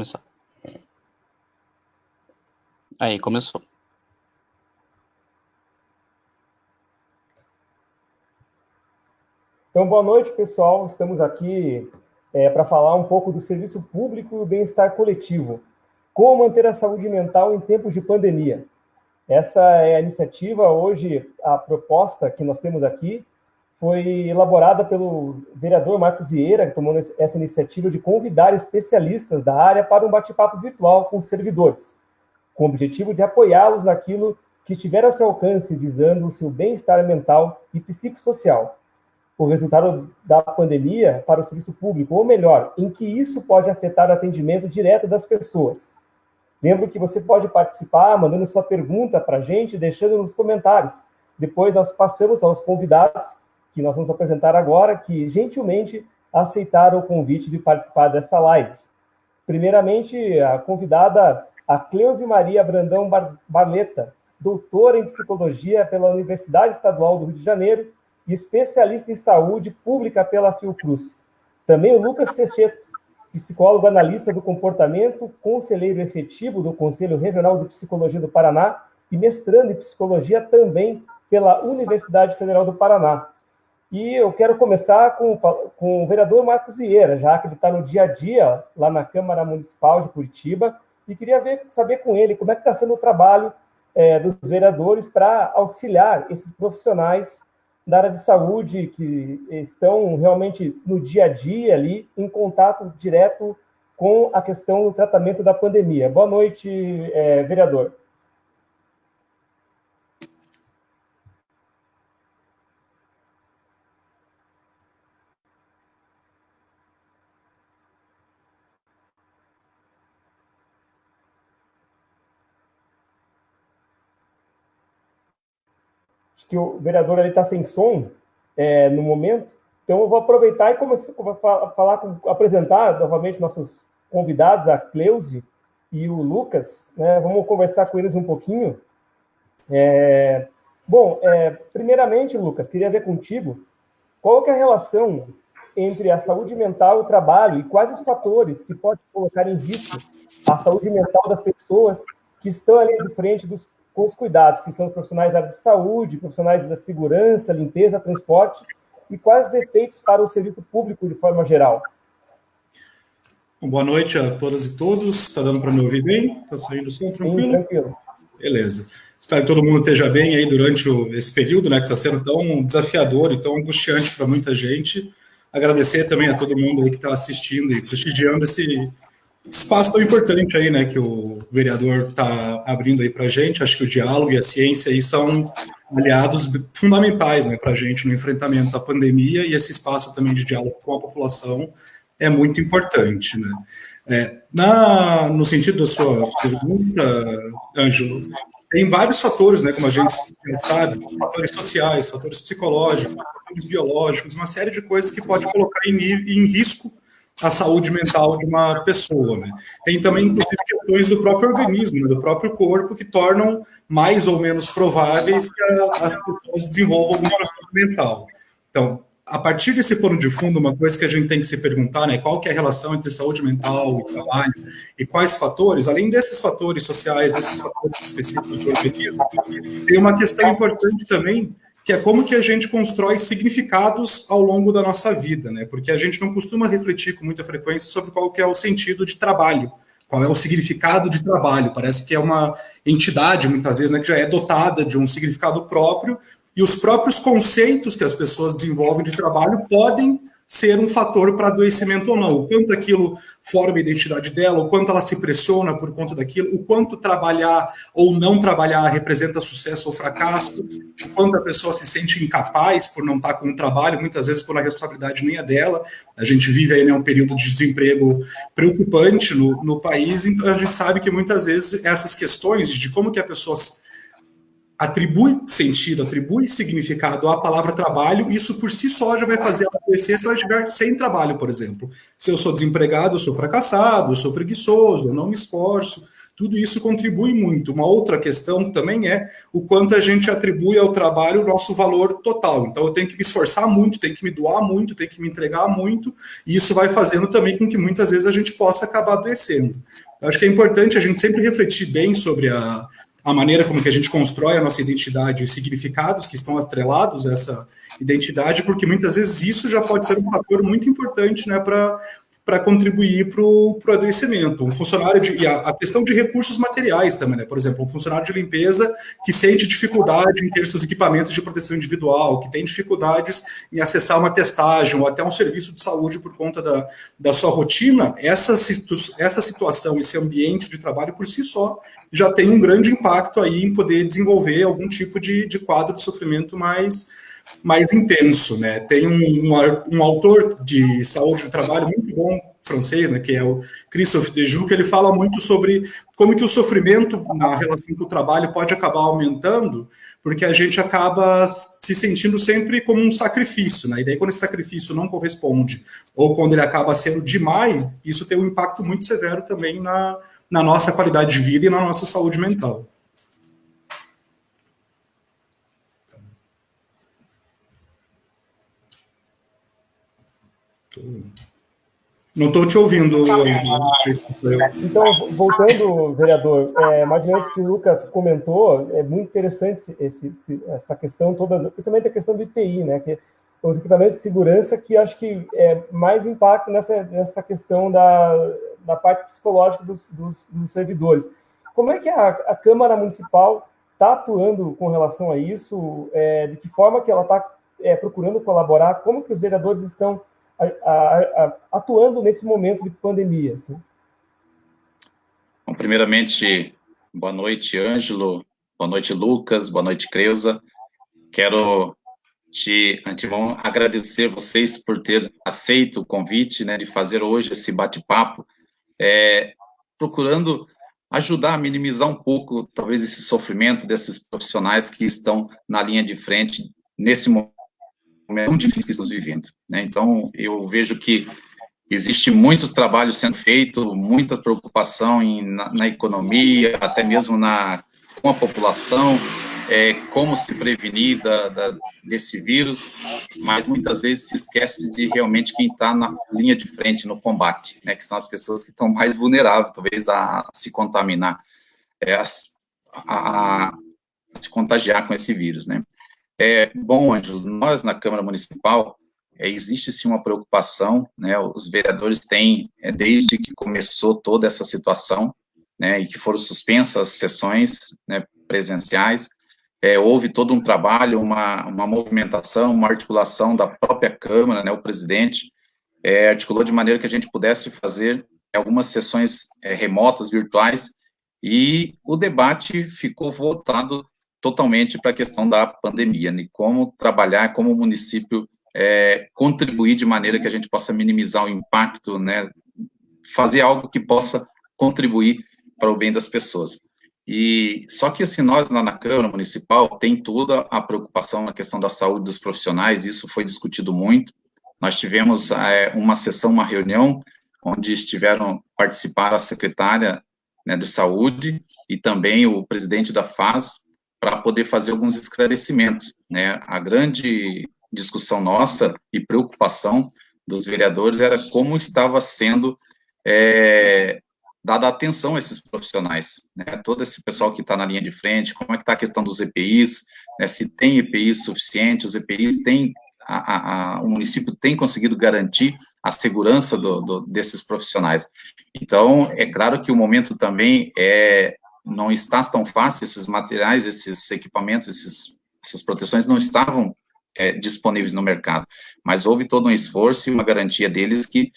começar. Aí, começou. Então, boa noite, pessoal. Estamos aqui para falar um pouco do serviço público e o bem-estar coletivo. Como manter a saúde mental em tempos de pandemia. Essa é a iniciativa. Hoje, a proposta que nós temos aqui foi elaborada pelo vereador Marcos Vieira, que tomou essa iniciativa de convidar especialistas da área para um bate-papo virtual com os servidores, com o objetivo de apoiá-los naquilo que estiver a seu alcance, visando o seu bem-estar mental e psicossocial. O resultado da pandemia para o serviço público, ou melhor, em que isso pode afetar o atendimento direto das pessoas. Lembro que você pode participar mandando sua pergunta para a gente, deixando nos comentários. Depois nós passamos aos convidados, que nós vamos apresentar agora, que gentilmente aceitaram o convite de participar desta live. Primeiramente, a convidada, a Cleusi Maria Brandão Barleta, doutora em psicologia pela Universidade Estadual do Rio de Janeiro e especialista em saúde pública pela Fiocruz. Também o Lucas Secheto, psicólogo analista do comportamento, conselheiro efetivo do Conselho Regional de Psicologia do Paraná e mestrando em psicologia também pela Universidade Federal do Paraná. E eu quero começar com o vereador Marcos Vieira, já que ele está no dia a dia lá na Câmara Municipal de Curitiba, e queria saber com ele como é que está sendo o trabalho dos vereadores para auxiliar esses profissionais da área de saúde que estão realmente no dia a dia ali, em contato direto com a questão do tratamento da pandemia. Boa noite, vereador. Acho que o vereador está sem som no momento, então eu vou aproveitar e apresentar novamente nossos convidados, a Cleusi e o Lucas, né? Vamos conversar com eles um pouquinho. Primeiramente, Lucas, queria ver contigo qual que é a relação entre a saúde mental e o trabalho e quais os fatores que podem colocar em risco a saúde mental das pessoas que estão ali de frente com os cuidados, que são os profissionais da área de saúde, profissionais da segurança, limpeza, transporte, e quais os efeitos para o serviço público de forma geral. Boa noite a todas e todos. Está dando para me ouvir bem? Está saindo o som tranquilo? Sim, tranquilo. Beleza. Espero que todo mundo esteja bem aí durante esse período, né, que está sendo tão desafiador e tão angustiante para muita gente. Agradecer também a todo mundo aí que está assistindo e prestigiando esse espaço tão importante aí, né, que o vereador está abrindo aí para a gente. Acho que o diálogo e a ciência aí são aliados fundamentais, né, para a gente no enfrentamento da pandemia, e esse espaço também de diálogo com a população é muito importante, né. No sentido da sua pergunta, Ângelo, tem vários fatores, né, como a gente sabe, fatores sociais, fatores psicológicos, fatores biológicos, uma série de coisas que pode colocar em risco a saúde mental de uma pessoa, né? Tem também, inclusive, questões do próprio organismo, né, do próprio corpo, que tornam mais ou menos prováveis que as pessoas desenvolvam algum transtorno mental. Então, a partir desse pano de fundo, uma coisa que a gente tem que se perguntar, né, qual que é a relação entre saúde mental e trabalho, e quais fatores, além desses fatores sociais, desses fatores específicos do organismo, tem uma questão importante também, que é como que a gente constrói significados ao longo da nossa vida, né? Porque a gente não costuma refletir com muita frequência sobre qual que é o sentido de trabalho, qual é o significado de trabalho. Parece que é uma entidade, muitas vezes, né, que já é dotada de um significado próprio, e os próprios conceitos que as pessoas desenvolvem de trabalho podem ser um fator para adoecimento ou não. O quanto aquilo forma a identidade dela, o quanto ela se pressiona por conta daquilo, o quanto trabalhar ou não trabalhar representa sucesso ou fracasso, o quanto a pessoa se sente incapaz por não estar com um trabalho, muitas vezes quando a responsabilidade nem é dela. A gente vive aí, né, um período de desemprego preocupante no país, então a gente sabe que muitas vezes essas questões de como que a pessoa atribui sentido, atribui significado à palavra trabalho, isso por si só já vai fazer ela adoecer se ela estiver sem trabalho, por exemplo. Se eu sou desempregado, eu sou fracassado, eu sou preguiçoso, eu não me esforço. Tudo isso contribui muito. Uma outra questão também é o quanto a gente atribui ao trabalho o nosso valor total. Então, eu tenho que me esforçar muito, tenho que me doar muito, tenho que me entregar muito, e isso vai fazendo também com que muitas vezes a gente possa acabar adoecendo. Eu acho que é importante a gente sempre refletir bem sobre a maneira como que a gente constrói a nossa identidade, os significados que estão atrelados a essa identidade, porque muitas vezes isso já pode ser um fator muito importante, né, para contribuir para o adoecimento. Um funcionário e a questão de recursos materiais também, né? Por exemplo, um funcionário de limpeza que sente dificuldade em ter seus equipamentos de proteção individual, que tem dificuldades em acessar uma testagem ou até um serviço de saúde por conta da sua rotina, essa situação, esse ambiente de trabalho por si só já tem um grande impacto aí em poder desenvolver algum tipo de quadro de sofrimento mais intenso, né? Tem um autor de saúde do trabalho muito bom, francês, né, que é o Christophe Dejoux, que ele fala muito sobre como que o sofrimento na relação com o trabalho pode acabar aumentando, porque a gente acaba se sentindo sempre como um sacrifício, né? E daí quando esse sacrifício não corresponde, ou quando ele acaba sendo demais, isso tem um impacto muito severo também na nossa qualidade de vida e na nossa saúde mental. Não estou te ouvindo. Então, voltando, vereador, mais ou menos o que o Lucas comentou, é muito interessante essa questão toda, principalmente a questão do IPI, né, que os equipamentos de segurança, que acho que mais impacto nessa questão da parte psicológica dos servidores. Como é que a Câmara Municipal está atuando com relação a isso? De que forma que ela está procurando colaborar? Como que os vereadores estão atuando nesse momento de pandemia? Assim? Bom, primeiramente, boa noite, Ângelo, boa noite, Lucas, boa noite, Creuza. Quero de antemão agradecer vocês por ter aceito o convite, né, de fazer hoje esse bate-papo, procurando ajudar a minimizar um pouco, talvez, esse sofrimento desses profissionais que estão na linha de frente nesse momento tão difícil que estamos vivendo, né? Então, eu vejo que existe muitos trabalhos sendo feitos, muita preocupação na economia, até mesmo com a população, como se prevenir desse vírus, mas muitas vezes se esquece de realmente quem está na linha de frente no combate, né, que são as pessoas que estão mais vulneráveis, talvez, a se contaminar, a se contagiar com esse vírus, né. Bom, Ângelo, nós na Câmara Municipal, existe sim uma preocupação, né, os vereadores têm, desde que começou toda essa situação, né, e que foram suspensas as sessões, né, presenciais, houve todo um trabalho, uma movimentação, uma articulação da própria Câmara, né, o presidente articulou de maneira que a gente pudesse fazer algumas sessões remotas, virtuais, e o debate ficou voltado totalmente para a questão da pandemia, né, como trabalhar, como o município contribuir de maneira que a gente possa minimizar o impacto, né, fazer algo que possa contribuir para o bem das pessoas. E só que assim, nós lá na Câmara Municipal tem toda a preocupação na questão da saúde dos profissionais, isso foi discutido muito. Nós tivemos uma sessão, uma reunião, onde participaram a secretária, né, de saúde e também o presidente da FAS, para poder fazer alguns esclarecimentos, né. A grande discussão nossa e preocupação dos vereadores era como estava sendo dada atenção a esses profissionais, né, todo esse pessoal que está na linha de frente, como é que está a questão dos EPIs, né, se tem EPIs suficiente, os EPIs têm, o município tem conseguido garantir a segurança desses profissionais. Então, é claro que o momento também não está tão fácil, esses materiais, esses equipamentos, essas proteções não estavam disponíveis no mercado, mas houve todo um esforço e uma garantia deles que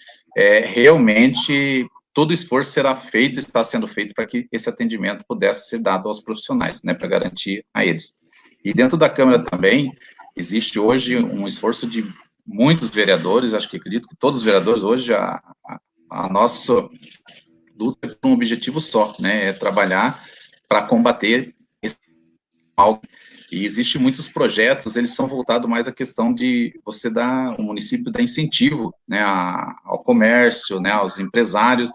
realmente todo esforço será feito, está sendo feito para que esse atendimento pudesse ser dado aos profissionais, né, para garantir a eles. E dentro da Câmara também, existe hoje um esforço de muitos vereadores, acredito que todos os vereadores hoje, a nossa luta é por um objetivo só, né, é trabalhar para combater esse mal. E existem muitos projetos, eles são voltados mais à questão de o município dar incentivo, né, ao comércio, né, aos empresários,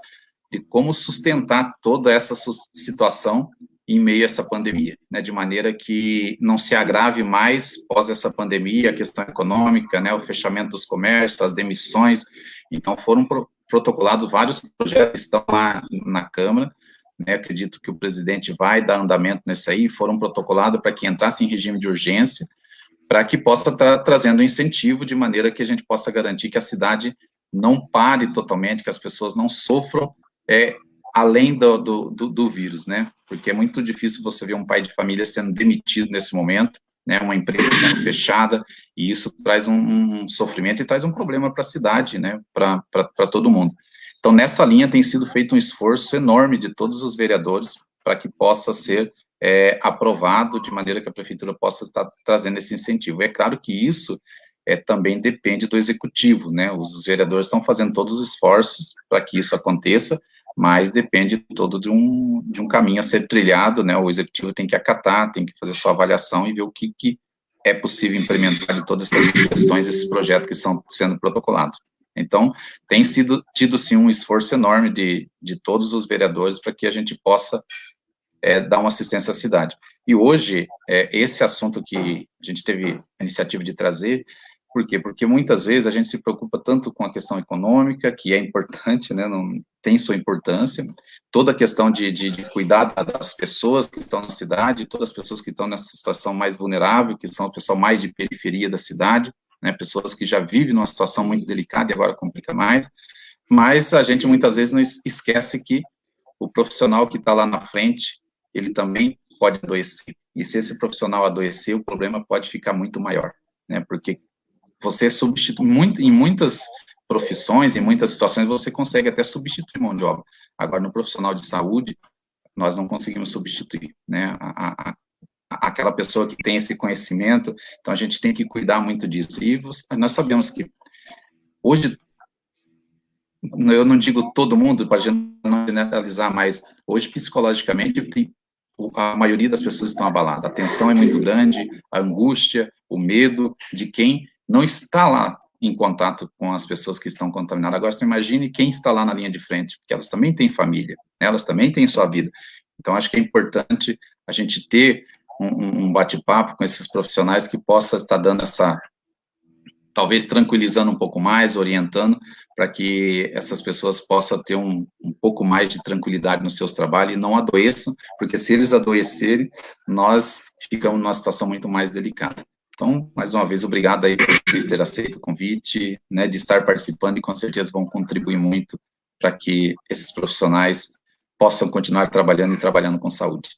de como sustentar toda essa situação em meio a essa pandemia, né, de maneira que não se agrave mais pós essa pandemia, a questão econômica, né, o fechamento dos comércios, as demissões. Então, foram protocolados vários projetos que estão lá na Câmara, né, acredito que o presidente vai dar andamento nisso aí, foram protocolados para que entrasse em regime de urgência, para que possa estar trazendo incentivo, de maneira que a gente possa garantir que a cidade não pare totalmente, que as pessoas não sofram além do vírus, né? Porque é muito difícil você ver um pai de família sendo demitido nesse momento, né? Uma empresa sendo fechada, e isso traz um sofrimento e traz um problema para a cidade, né? Para todo mundo. Então, nessa linha tem sido feito um esforço enorme de todos os vereadores para que possa ser aprovado, de maneira que a prefeitura possa estar trazendo esse incentivo. É claro que isso também depende do executivo, né? Os vereadores estão fazendo todos os esforços para que isso aconteça, mas depende todo de um caminho a ser trilhado, né? O executivo tem que acatar, tem que fazer sua avaliação e ver o que é possível implementar de todas essas sugestões, esses projetos que estão sendo protocolados. Então, tem tido, sim, um esforço enorme de todos os vereadores para que a gente possa dar uma assistência à cidade. E hoje, esse assunto que a gente teve a iniciativa de trazer, por quê? Porque muitas vezes a gente se preocupa tanto com a questão econômica, que é importante, né, não tem sua importância, toda a questão de cuidar das pessoas que estão na cidade, todas as pessoas que estão nessa situação mais vulnerável, que são o pessoal mais de periferia da cidade, né, pessoas que já vivem numa situação muito delicada e agora complica mais, mas a gente muitas vezes não esquece que o profissional que está lá na frente, ele também pode adoecer, e se esse profissional adoecer, o problema pode ficar muito maior, né, porque você substitui em muitas profissões, em muitas situações, você consegue até substituir mão de obra. Agora, no profissional de saúde, nós não conseguimos substituir, né, aquela pessoa que tem esse conhecimento, então a gente tem que cuidar muito disso. E nós sabemos que hoje, eu não digo todo mundo, para a gente não generalizar, mas hoje, psicologicamente, a maioria das pessoas estão abaladas. A tensão é muito grande, a angústia, o medo de quem não está lá em contato com as pessoas que estão contaminadas. Agora, você imagine quem está lá na linha de frente, porque elas também têm família, né? Elas também têm sua vida. Então, acho que é importante a gente ter um bate-papo com esses profissionais que possa estar dando essa, talvez tranquilizando um pouco mais, orientando, para que essas pessoas possam ter um pouco mais de tranquilidade nos seus trabalhos e não adoeçam, porque se eles adoecerem, nós ficamos numa situação muito mais delicada. Então, mais uma vez, obrigado aí por vocês terem aceito o convite, né, de estar participando, e com certeza vão contribuir muito para que esses profissionais possam continuar trabalhando e trabalhando com saúde.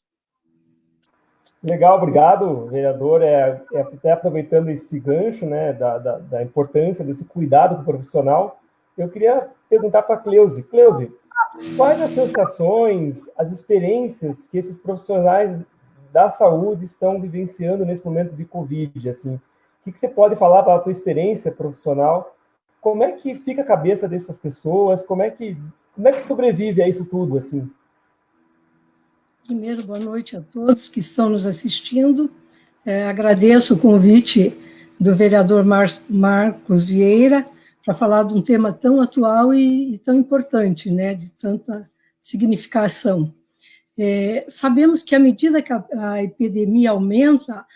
Legal, obrigado, vereador. Até aproveitando esse gancho, né, da importância desse cuidado com o profissional, eu queria perguntar para a Cleusi. Cleusi, quais as sensações, as experiências que esses profissionais da saúde estão vivenciando nesse momento de Covid, assim? O que você pode falar para a tua experiência profissional? Como é que fica a cabeça dessas pessoas? Como é que sobrevive a isso tudo, assim? Primeiro, boa noite a todos que estão nos assistindo. Agradeço o convite do vereador Marcos Vieira para falar de um tema tão atual e tão importante, né, de tanta significação. Sabemos que à medida que a epidemia aumenta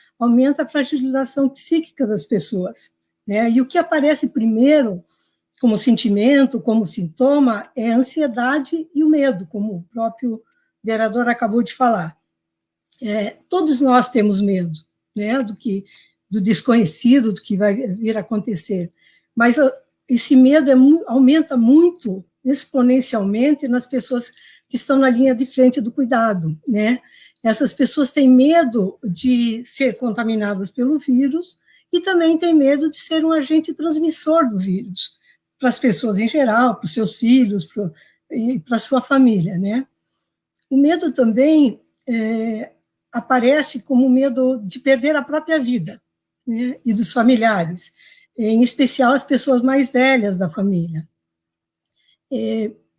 a fragilização psíquica das pessoas, né? E o que aparece primeiro como sentimento, como sintoma, é a ansiedade e o medo, como o próprio vereador acabou de falar. Todos nós temos medo, né, do desconhecido, do que vai vir a acontecer, mas esse medo aumenta muito, exponencialmente, nas pessoas que estão na linha de frente do cuidado, né? Essas pessoas têm medo de ser contaminadas pelo vírus e também têm medo de ser um agente transmissor do vírus, para as pessoas em geral, para os seus filhos, e para a sua família, né? O medo também aparece como medo de perder a própria vida, né, e dos familiares, em especial as pessoas mais velhas da família.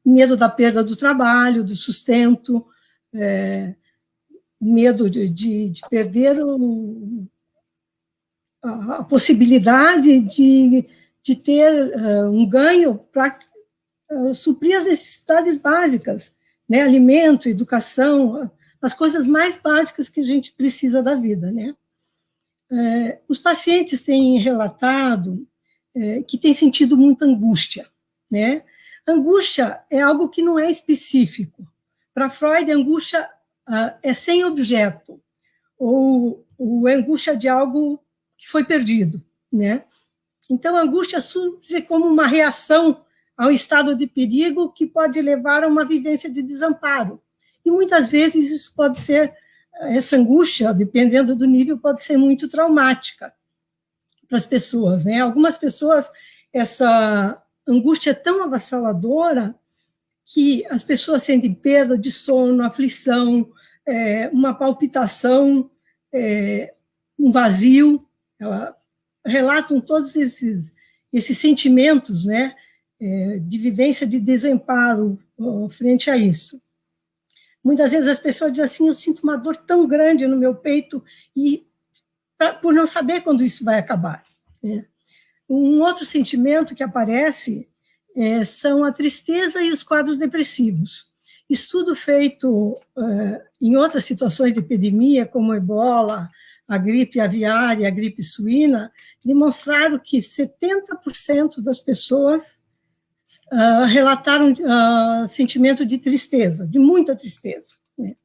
Medo da perda do trabalho, do sustento, medo de perder a possibilidade de ter um ganho para suprir as necessidades básicas, né? Alimento, educação, as coisas mais básicas que a gente precisa da vida, né? Os pacientes têm relatado que têm sentido muita angústia, né? Angústia é algo que não é específico. Para Freud, a angústia é sem objeto, ou é angústia de algo que foi perdido, né? Então, a angústia surge como uma reação ao estado de perigo que pode levar a uma vivência de desamparo. E muitas vezes isso pode ser, essa angústia, dependendo do nível, pode ser muito traumática para as pessoas, né? Algumas pessoas, essa angústia é tão avassaladora que as pessoas sentem perda de sono, aflição, uma palpitação, um vazio. Ela relatam todos esses sentimentos, né, de vivência de desamparo frente a isso. Muitas vezes as pessoas dizem assim, eu sinto uma dor tão grande no meu peito e por não saber quando isso vai acabar, né? Um outro sentimento que aparece são a tristeza e os quadros depressivos. Estudo feito em outras situações de epidemia, como ebola, a gripe aviária, a gripe suína, demonstraram que 70% das pessoas relataram sentimento de tristeza, de muita tristeza, né?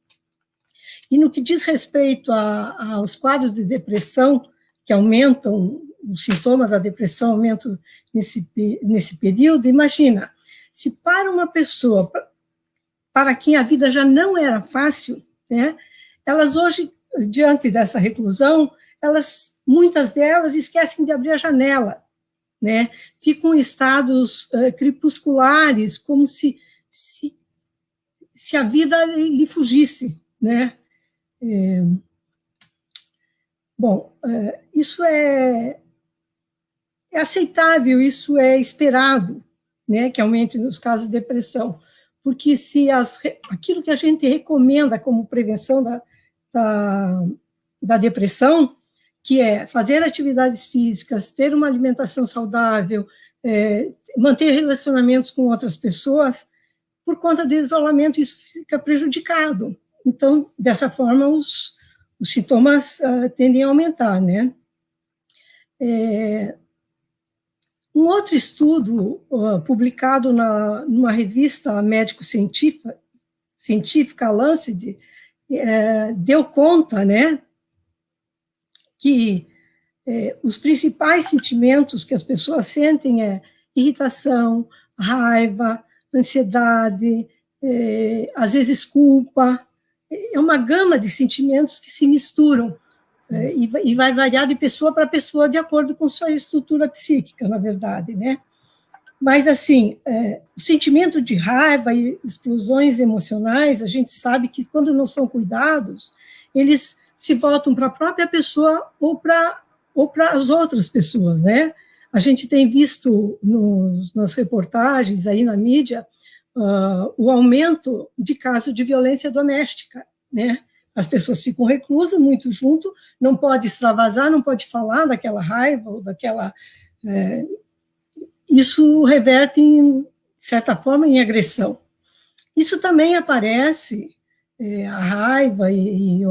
E no que diz respeito aos quadros de depressão, que aumentam, os sintomas da depressão aumentam nesse período, imagina, se para uma pessoa para quem a vida já não era fácil, né, elas hoje, diante dessa reclusão, muitas delas esquecem de abrir a janela, né? Ficam em estados crepusculares, como se a vida lhe fugisse, né? Bom, isso é aceitável, isso é esperado, né, que aumente nos casos de depressão, porque se aquilo que a gente recomenda como prevenção da depressão, que é fazer atividades físicas, ter uma alimentação saudável, manter relacionamentos com outras pessoas, por conta do isolamento isso fica prejudicado. Então, dessa forma, os sintomas tendem a aumentar, né? Um outro estudo publicado numa revista médico-científica, a Lancet, deu conta, né, que os principais sentimentos que as pessoas sentem é irritação, raiva, ansiedade, às vezes culpa. É uma gama de sentimentos que se misturam, e vai variar de pessoa para pessoa de acordo com sua estrutura psíquica, na verdade, né? Mas, assim, o sentimento de raiva e explosões emocionais, a gente sabe que, quando não são cuidados, eles se voltam para a própria pessoa ou para as outras pessoas, né? A gente tem visto nas reportagens, aí na mídia, o aumento de casos de violência doméstica, né? As pessoas ficam reclusas, muito junto, não pode extravasar, não pode falar daquela raiva ou daquela... isso reverte, de certa forma, em agressão. Isso também aparece, a raiva e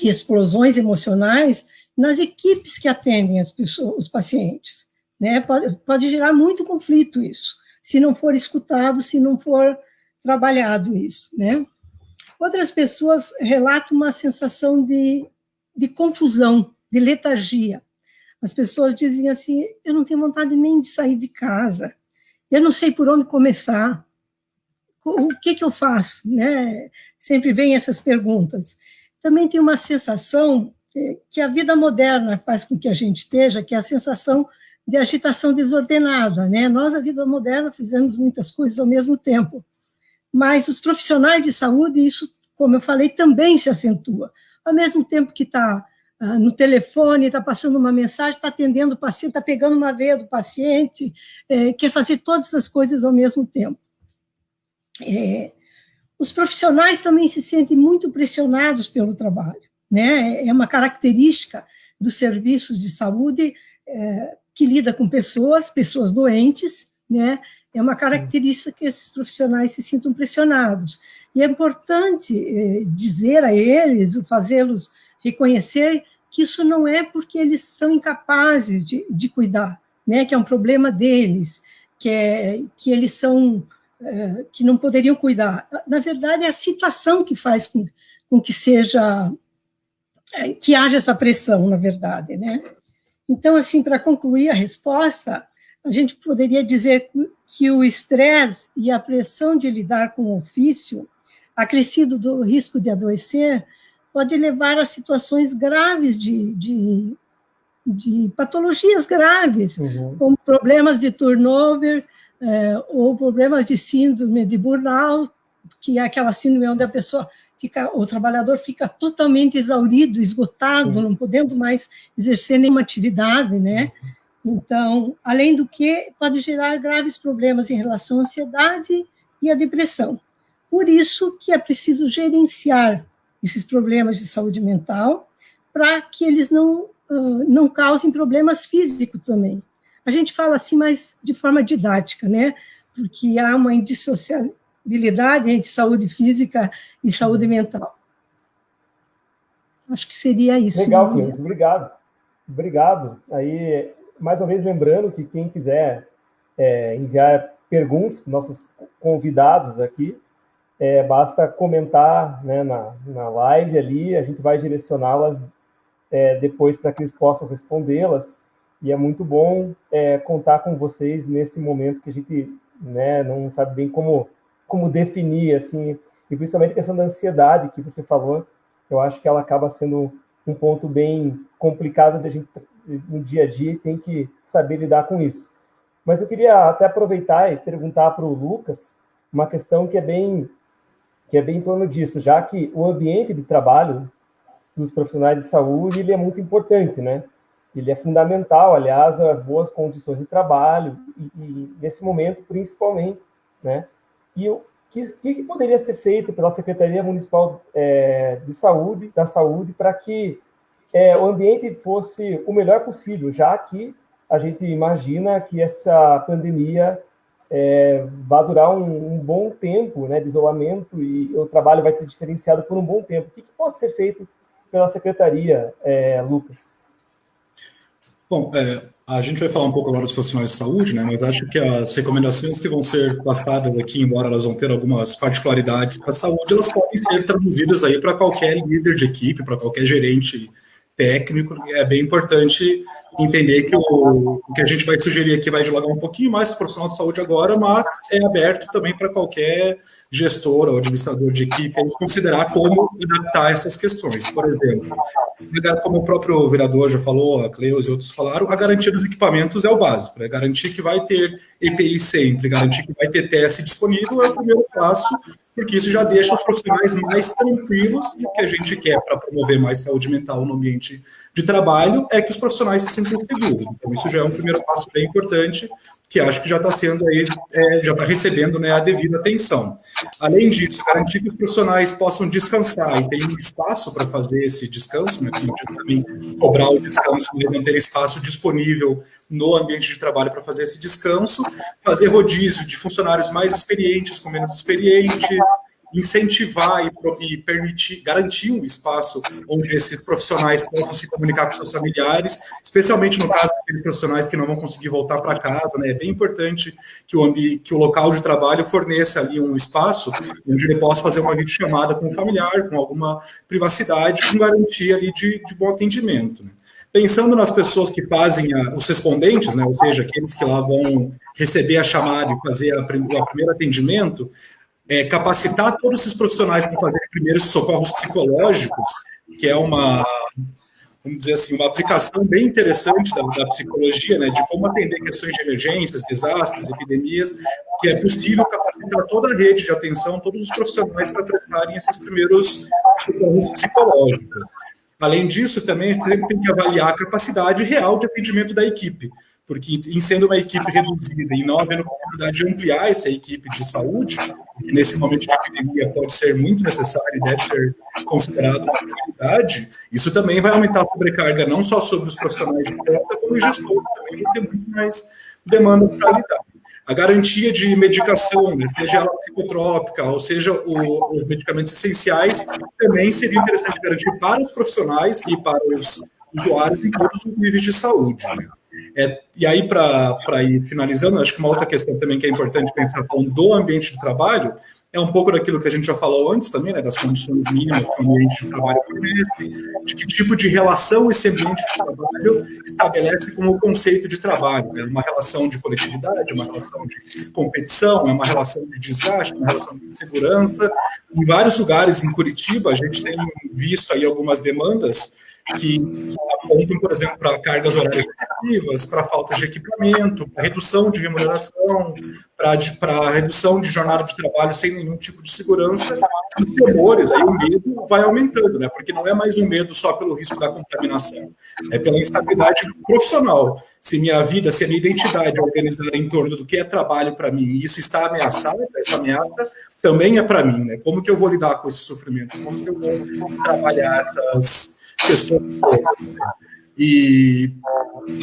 explosões emocionais, nas equipes que atendem as pessoas, os pacientes, né? Pode gerar muito conflito isso, se não for escutado, se não for trabalhado isso, né? Outras pessoas relatam uma sensação de confusão, de letargia. As pessoas dizem assim, eu não tenho vontade nem de sair de casa, eu não sei por onde começar, o que eu faço, né? Sempre vem essas perguntas. Também tem uma sensação que a vida moderna faz com que a gente esteja, que é a sensação de agitação desordenada, né? Nós, a vida moderna, fizemos muitas coisas ao mesmo tempo, mas os profissionais de saúde, isso, como eu falei, também se acentua. Ao mesmo tempo que está no telefone, está passando uma mensagem, está atendendo o paciente, está pegando uma veia do paciente, quer fazer todas as coisas ao mesmo tempo. Os profissionais também se sentem muito pressionados pelo trabalho, né? É uma característica dos serviços de saúde que lida com pessoas doentes, né? é uma característica que esses profissionais se sintam pressionados. E é importante dizer a eles, fazê-los reconhecer que isso não é porque eles são incapazes de cuidar, né? Que é um problema deles, que eles são, que não poderiam cuidar. Na verdade, é a situação que faz com que seja, que haja essa pressão, na verdade, né? Então, assim, para concluir a resposta, a gente poderia dizer que o estresse e a pressão de lidar com o ofício, acrescido do risco de adoecer, pode levar a situações graves de patologias graves, como problemas de turnover, ou problemas de síndrome de burnout, que é aquela síndrome onde o trabalhador fica totalmente exaurido, esgotado, não podendo mais exercer nenhuma atividade, né? Então, além do que, pode gerar graves problemas em relação à ansiedade e à depressão. Por isso que é preciso gerenciar esses problemas de saúde mental para que eles não causem problemas físicos também. A gente fala assim, mas de forma didática, né? Porque há uma indissociabilidade entre saúde física e saúde mental. Acho que seria isso. Legal, Cleusa, obrigado. Obrigado. Aí, mais uma vez, lembrando que quem quiser enviar perguntas para os nossos convidados aqui, basta comentar, né, na live ali, a gente vai direcioná-las depois para que eles possam respondê-las, e é muito bom contar com vocês nesse momento que a gente, né, não sabe bem como definir, assim, e principalmente a questão da ansiedade que você falou, eu acho que ela acaba sendo um ponto bem complicado da gente no dia a dia e tem que saber lidar com isso. Mas eu queria até aproveitar e perguntar para o Lucas uma questão que é bem em torno disso, já que o ambiente de trabalho dos profissionais de saúde ele é muito importante, né? Ele é fundamental, aliás, as boas condições de trabalho e nesse momento principalmente, né? E o que poderia ser feito pela Secretaria Municipal da Saúde para que o ambiente fosse o melhor possível, já que a gente imagina que essa pandemia vai durar um bom tempo, né, de isolamento, e o trabalho vai ser diferenciado por um bom tempo. O que pode ser feito pela Secretaria, Lucas? Bom, a gente vai falar um pouco agora dos profissionais de saúde, né, mas acho que as recomendações que vão ser passadas aqui, embora elas vão ter algumas particularidades para a saúde, elas podem ser traduzidas aí para qualquer líder de equipe, para qualquer gerente técnico. É bem importante entender que o que a gente vai sugerir aqui vai dialogar um pouquinho mais com o profissional de saúde agora, mas é aberto também para qualquer gestor ou administrador de equipe considerar como adaptar essas questões. Por exemplo, como o próprio vereador já falou, a Cleusa e outros falaram, a garantia dos equipamentos é o básico, né? Garantir que vai ter EPI sempre, garantir que vai ter teste disponível é o primeiro passo, porque isso já deixa os profissionais mais tranquilos, e o que a gente quer para promover mais saúde mental no ambiente de trabalho é que os profissionais se sintam seguros. Então, isso já é um primeiro passo bem importante, que acho que já está sendo aí, já está recebendo, né, a devida atenção. Além disso, garantir que os profissionais possam descansar e tenham espaço para fazer esse descanso, né, como também cobrar o descanso, mas não ter espaço disponível no ambiente de trabalho para fazer esse descanso, fazer rodízio de funcionários mais experientes com menos experiente, incentivar e permitir, garantir um espaço onde esses profissionais possam se comunicar com seus familiares, especialmente no caso daqueles profissionais que não vão conseguir voltar para casa, né? É bem importante que o local de trabalho forneça ali um espaço onde ele possa fazer uma videochamada com o familiar, com alguma privacidade, com garantia ali de bom atendimento, né? Pensando nas pessoas que fazem os respondentes, né? Ou seja, aqueles que lá vão receber a chamada e fazer o primeiro atendimento, capacitar todos esses profissionais para fazer primeiros socorros psicológicos, que é vamos dizer assim, uma aplicação bem interessante da psicologia, né, de como atender questões de emergências, desastres, epidemias, que é possível capacitar toda a rede de atenção, todos os profissionais para prestarem esses primeiros socorros psicológicos. Além disso, também tem que avaliar a capacidade real de atendimento da equipe, porque em sendo uma equipe reduzida e não havendo possibilidade de ampliar essa equipe de saúde, que nesse momento de epidemia pode ser muito necessário e deve ser considerado uma prioridade, isso também vai aumentar a sobrecarga não só sobre os profissionais de ponta, como os gestores também vão ter muito mais demandas para lidar. a garantia de medicação, né, seja ela psicotrópica, ou seja, os medicamentos essenciais, também seria interessante garantir para os profissionais e para os usuários em todos os níveis de saúde, né? E aí, para ir finalizando, acho que uma outra questão também que é importante pensar falando do ambiente de trabalho é um pouco daquilo que a gente já falou antes também, né, das condições mínimas que o ambiente de trabalho fornece, de que tipo de relação esse ambiente de trabalho estabelece como conceito de trabalho. É uma relação de coletividade, uma relação de competição, é uma relação de desgaste, uma relação de segurança. Em vários lugares em Curitiba, a gente tem visto aí algumas demandas que apontam, por exemplo, para cargas horárias excessivas, para falta de equipamento, para redução de remuneração, para redução de jornada de trabalho sem nenhum tipo de segurança. Os temores, aí o medo vai aumentando, né? Porque não é mais um medo só pelo risco da contaminação, é pela instabilidade profissional. Se minha vida, se a minha identidade é organizada em torno do que é trabalho para mim, e isso está ameaçado, essa ameaça também é para mim, né? Como que eu vou lidar com esse sofrimento? Como que eu vou trabalhar essas questões todas, né? E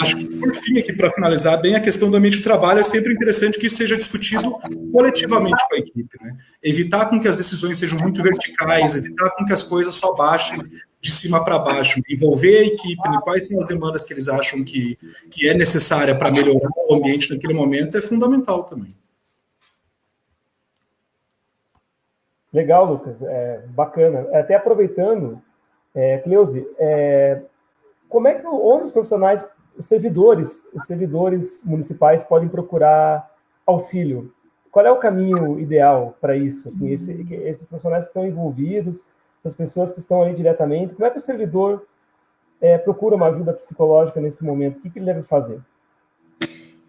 acho que, por fim, aqui para finalizar bem, a questão do ambiente de trabalho é sempre interessante que isso seja discutido coletivamente com a equipe, né? Evitar com que as decisões sejam muito verticais, evitar com que as coisas só baixem de cima para baixo, envolver a equipe, né? Quais são as demandas que eles acham que é necessária para melhorar o ambiente naquele momento é fundamental também. Legal, Lucas, bacana. Até aproveitando, Cleusi, onde os profissionais, os servidores municipais podem procurar auxílio? Qual é o caminho ideal para isso? Assim, esses profissionais que estão envolvidos, essas pessoas que estão ali diretamente, como é que o servidor procura uma ajuda psicológica nesse momento? O que ele deve fazer?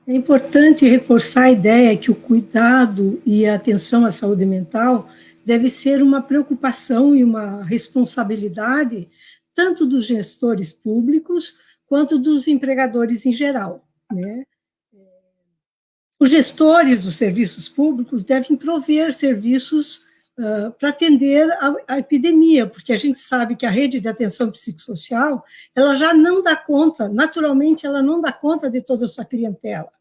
É importante reforçar a ideia que o cuidado e a atenção à saúde mental deve ser uma preocupação e uma responsabilidade tanto dos gestores públicos quanto dos empregadores em geral, né? Os gestores dos serviços públicos devem prover serviços para atender a epidemia, porque a gente sabe que a rede de atenção psicossocial, ela já não dá conta, naturalmente, ela não dá conta de toda a sua clientela.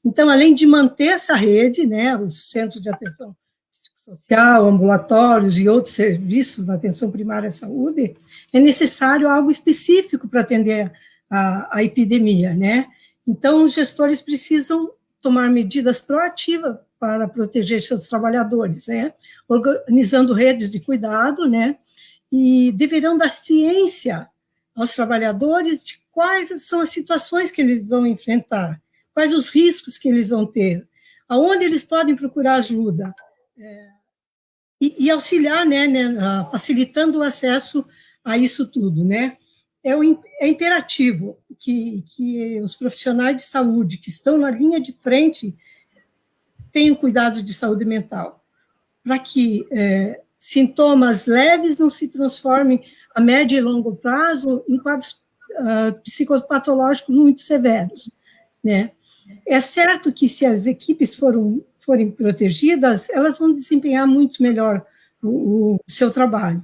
Então, além de manter essa rede, né, os centros de atenção psicossocial, ambulatórios e outros serviços da atenção primária à saúde, é necessário algo específico para atender a epidemia, né? Então, os gestores precisam tomar medidas proativas para proteger seus trabalhadores, né? Organizando redes de cuidado, né? E deverão dar ciência aos trabalhadores de quais são as situações que eles vão enfrentar, quais os riscos que eles vão ter, aonde eles podem procurar ajuda, e auxiliar, né, facilitando o acesso a isso tudo, né? É imperativo que os profissionais de saúde que estão na linha de frente tenham cuidado de saúde mental, para que sintomas leves não se transformem a médio e longo prazo em quadros psicopatológicos muito severos, né? É certo que se as equipes forem protegidas, elas vão desempenhar muito melhor o seu trabalho.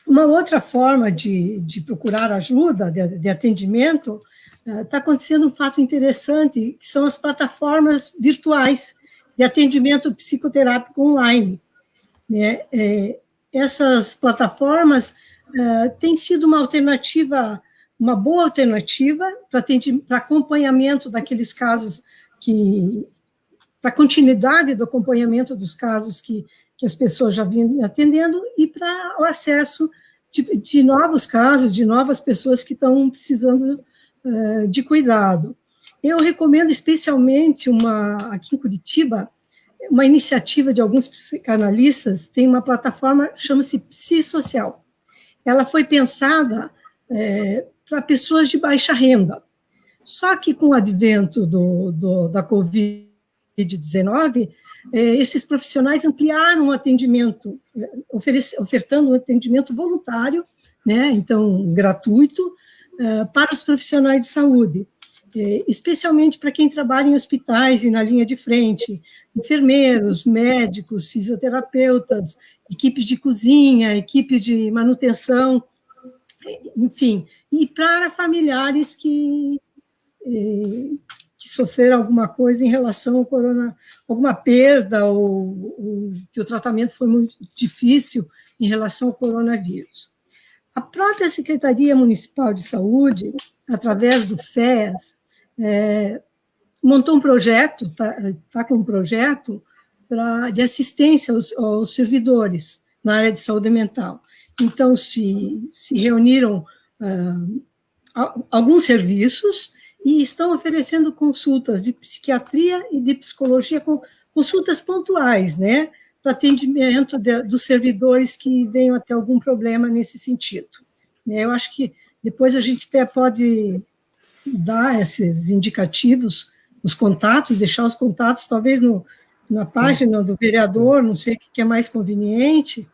Uma outra forma de procurar ajuda, de atendimento, está acontecendo um fato interessante, que são as plataformas virtuais de atendimento psicoterápico online, né? Essas plataformas têm sido uma alternativa, uma boa alternativa para acompanhamento daqueles casos para continuidade do acompanhamento dos casos que as pessoas já vinham atendendo e para o acesso de novos casos, de novas pessoas que estão precisando de cuidado. Eu recomendo especialmente aqui em Curitiba, uma iniciativa de alguns psicanalistas, tem uma plataforma, chama-se Psissocial. Ela foi pensada para pessoas de baixa renda. Só que com o advento da Covid-19, esses profissionais ampliaram o atendimento, ofertando um atendimento voluntário, né, então gratuito, para os profissionais de saúde, especialmente para quem trabalha em hospitais e na linha de frente, enfermeiros, médicos, fisioterapeutas, equipes de cozinha, equipes de manutenção, enfim, e para familiares que que sofreram alguma coisa em relação ao corona, alguma perda, ou que o tratamento foi muito difícil em relação ao coronavírus. A própria Secretaria Municipal de Saúde, através do FES, montou um projeto, está com um projeto de assistência aos servidores na área de saúde mental. Então, se reuniram alguns serviços e estão oferecendo consultas de psiquiatria e de psicologia, consultas pontuais, né, para atendimento dos servidores que venham a ter algum problema nesse sentido. Eu acho que depois a gente até pode dar esses indicativos, os contatos, deixar os contatos, talvez na página do vereador, não sei o que é mais conveniente,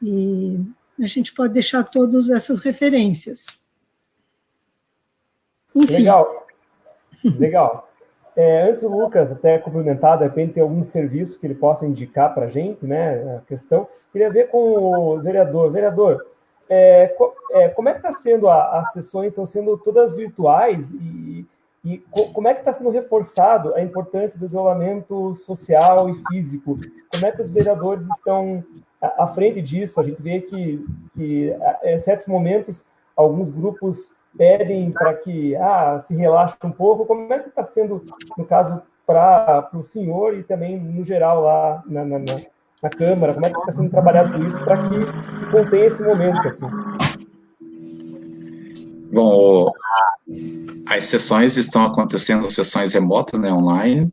e a gente pode deixar todas essas referências. Enfim. Legal. Antes do Lucas até complementar, de repente tem algum serviço que ele possa indicar para a gente, né, a questão, queria ver com o vereador. Vereador, como é que está sendo as sessões? Estão sendo todas virtuais e como é que está sendo reforçado a importância do isolamento social e físico? Como é que os vereadores estão à frente disso? A gente vê que em certos momentos alguns grupos pedem para que se relaxe um pouco. Como é que está sendo, no caso, para o senhor e também no geral lá na Câmara? Como é que está sendo trabalhado isso para que se contenha esse momento, assim? Bom, as sessões estão acontecendo, sessões remotas, né, online,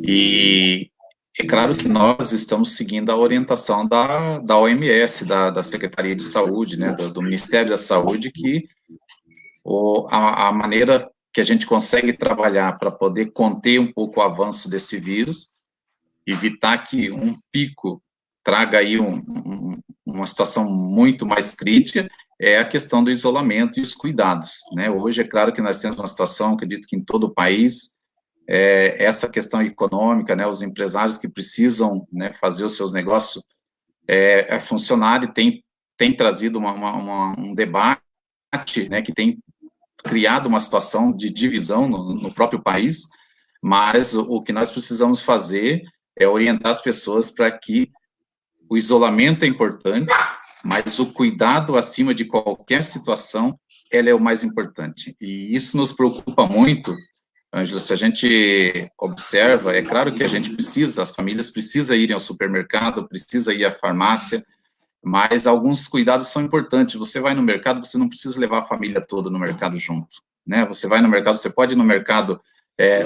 e é claro que nós estamos seguindo a orientação da OMS, da Secretaria de Saúde, né, do Ministério da Saúde, que a maneira que a gente consegue trabalhar para poder conter um pouco o avanço desse vírus, evitar que um pico traga aí uma situação muito mais crítica, é a questão do isolamento e os cuidados, né? Hoje, é claro que nós temos uma situação, acredito que em todo o país, essa questão econômica, né, os empresários que precisam, né, fazer os seus negócios funcionar, e tem trazido um debate, né, que tem criado uma situação de divisão no próprio país, mas o que nós precisamos fazer é orientar as pessoas para que o isolamento é importante, mas o cuidado acima de qualquer situação, ele é o mais importante. E isso nos preocupa muito, Ângela, se a gente observa, é claro que a gente precisa, as famílias precisam ir ao supermercado, precisa ir à farmácia, mas alguns cuidados são importantes. Você vai no mercado, você não precisa levar a família toda no mercado junto, né? Você vai no mercado, você pode ir no mercado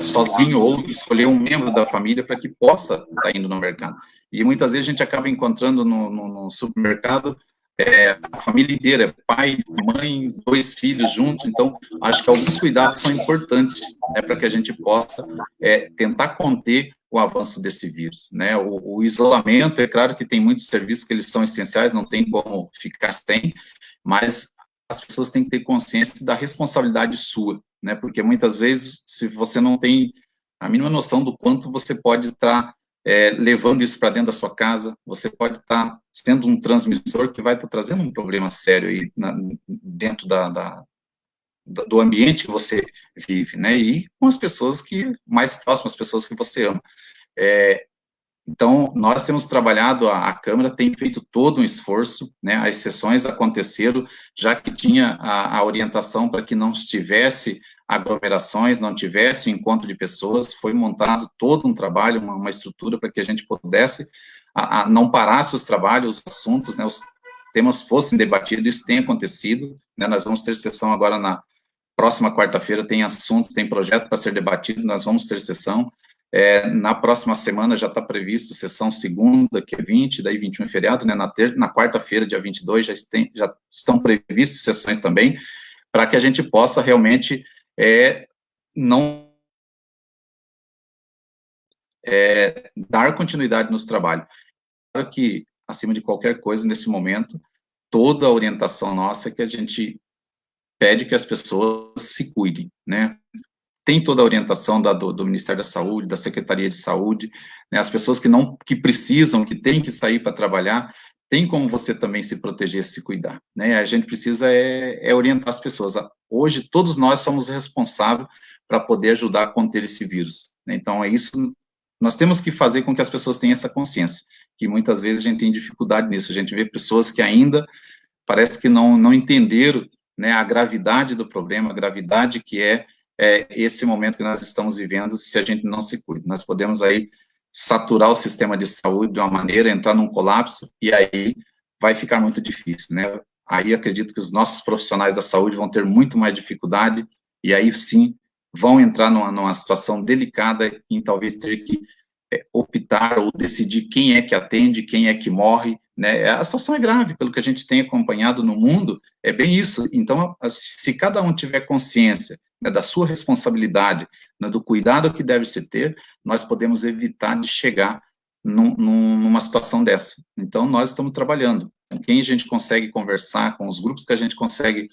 sozinho ou escolher um membro da família para que possa estar indo no mercado. E muitas vezes a gente acaba encontrando no supermercado a família inteira, pai, mãe, 2 filhos juntos. Então, acho que alguns cuidados são importantes, né, para que a gente possa tentar conter o avanço desse vírus, né? O isolamento, é claro que tem muitos serviços que eles são essenciais, não tem como ficar sem, mas as pessoas têm que ter consciência da responsabilidade sua, né? Porque muitas vezes, se você não tem a mínima noção do quanto você pode estar levando isso para dentro da sua casa, você pode estar sendo um transmissor que vai estar trazendo um problema sério aí dentro do ambiente que você vive, né, e com as pessoas mais próximas, as pessoas que você ama. Então, nós temos trabalhado, a Câmara tem feito todo um esforço, né, as sessões aconteceram, já que tinha a orientação para que não tivesse aglomerações, não tivesse encontro de pessoas, foi montado todo um trabalho, uma estrutura para que a gente pudesse, não parasse os trabalhos, os assuntos, né, os temas fossem debatidos, isso tem acontecido, né, nós vamos ter sessão agora na próxima quarta-feira, tem assuntos, tem projeto para ser debatido, nós vamos ter sessão, na próxima semana já está previsto sessão segunda, que é 20, daí 21 feriado, né, na quarta-feira, dia 22, já estão previstas sessões também, para que a gente possa realmente não dar continuidade nos trabalhos. Claro que, acima de qualquer coisa, nesse momento, toda a orientação nossa é que a gente pede que as pessoas se cuidem, né? Tem toda a orientação do Ministério da Saúde, da Secretaria de Saúde, né? As pessoas que precisam, que têm que sair para trabalhar, tem como você também se proteger, se cuidar, né? A gente precisa orientar as pessoas. Hoje, todos nós somos responsáveis para poder ajudar a conter esse vírus. Então, é isso, nós temos que fazer com que as pessoas tenham essa consciência, que muitas vezes a gente tem dificuldade nisso, a gente vê pessoas que ainda parece que não entenderam, né, a gravidade do problema, a gravidade que é esse momento que nós estamos vivendo, se a gente não se cuida. Nós podemos aí saturar o sistema de saúde de uma maneira, entrar num colapso, e aí vai ficar muito difícil, né? Aí acredito que os nossos profissionais da saúde vão ter muito mais dificuldade, e aí sim vão entrar numa situação delicada em talvez ter que optar ou decidir quem é que atende, quem é que morre, né? A situação é grave, pelo que a gente tem acompanhado no mundo, é bem isso. Então, se cada um tiver consciência, né, da sua responsabilidade, né, do cuidado que deve se ter, nós podemos evitar de chegar numa situação dessa. Então, nós estamos trabalhando com quem a gente consegue conversar, com os grupos que a gente consegue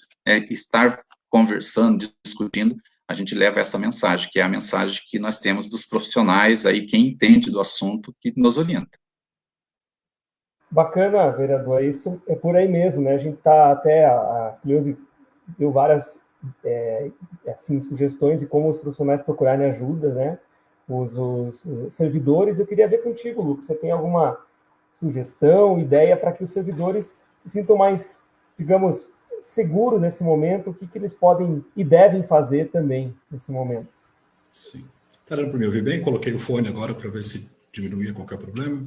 estar conversando, discutindo, a gente leva essa mensagem, que é a mensagem que nós temos dos profissionais aí, quem entende do assunto, que nos orienta. Bacana, vereador, isso é por aí mesmo, né? A gente está até, a Cleusi deu várias assim, sugestões de como os profissionais procurarem ajuda, né? Os servidores. Eu queria ver contigo, Lucas, você tem alguma sugestão, ideia para que os servidores se sintam mais, digamos, seguros nesse momento, o que eles podem e devem fazer também nesse momento? Sim. Está dando para me ouvir bem? Coloquei o fone agora para ver se diminuía qualquer problema.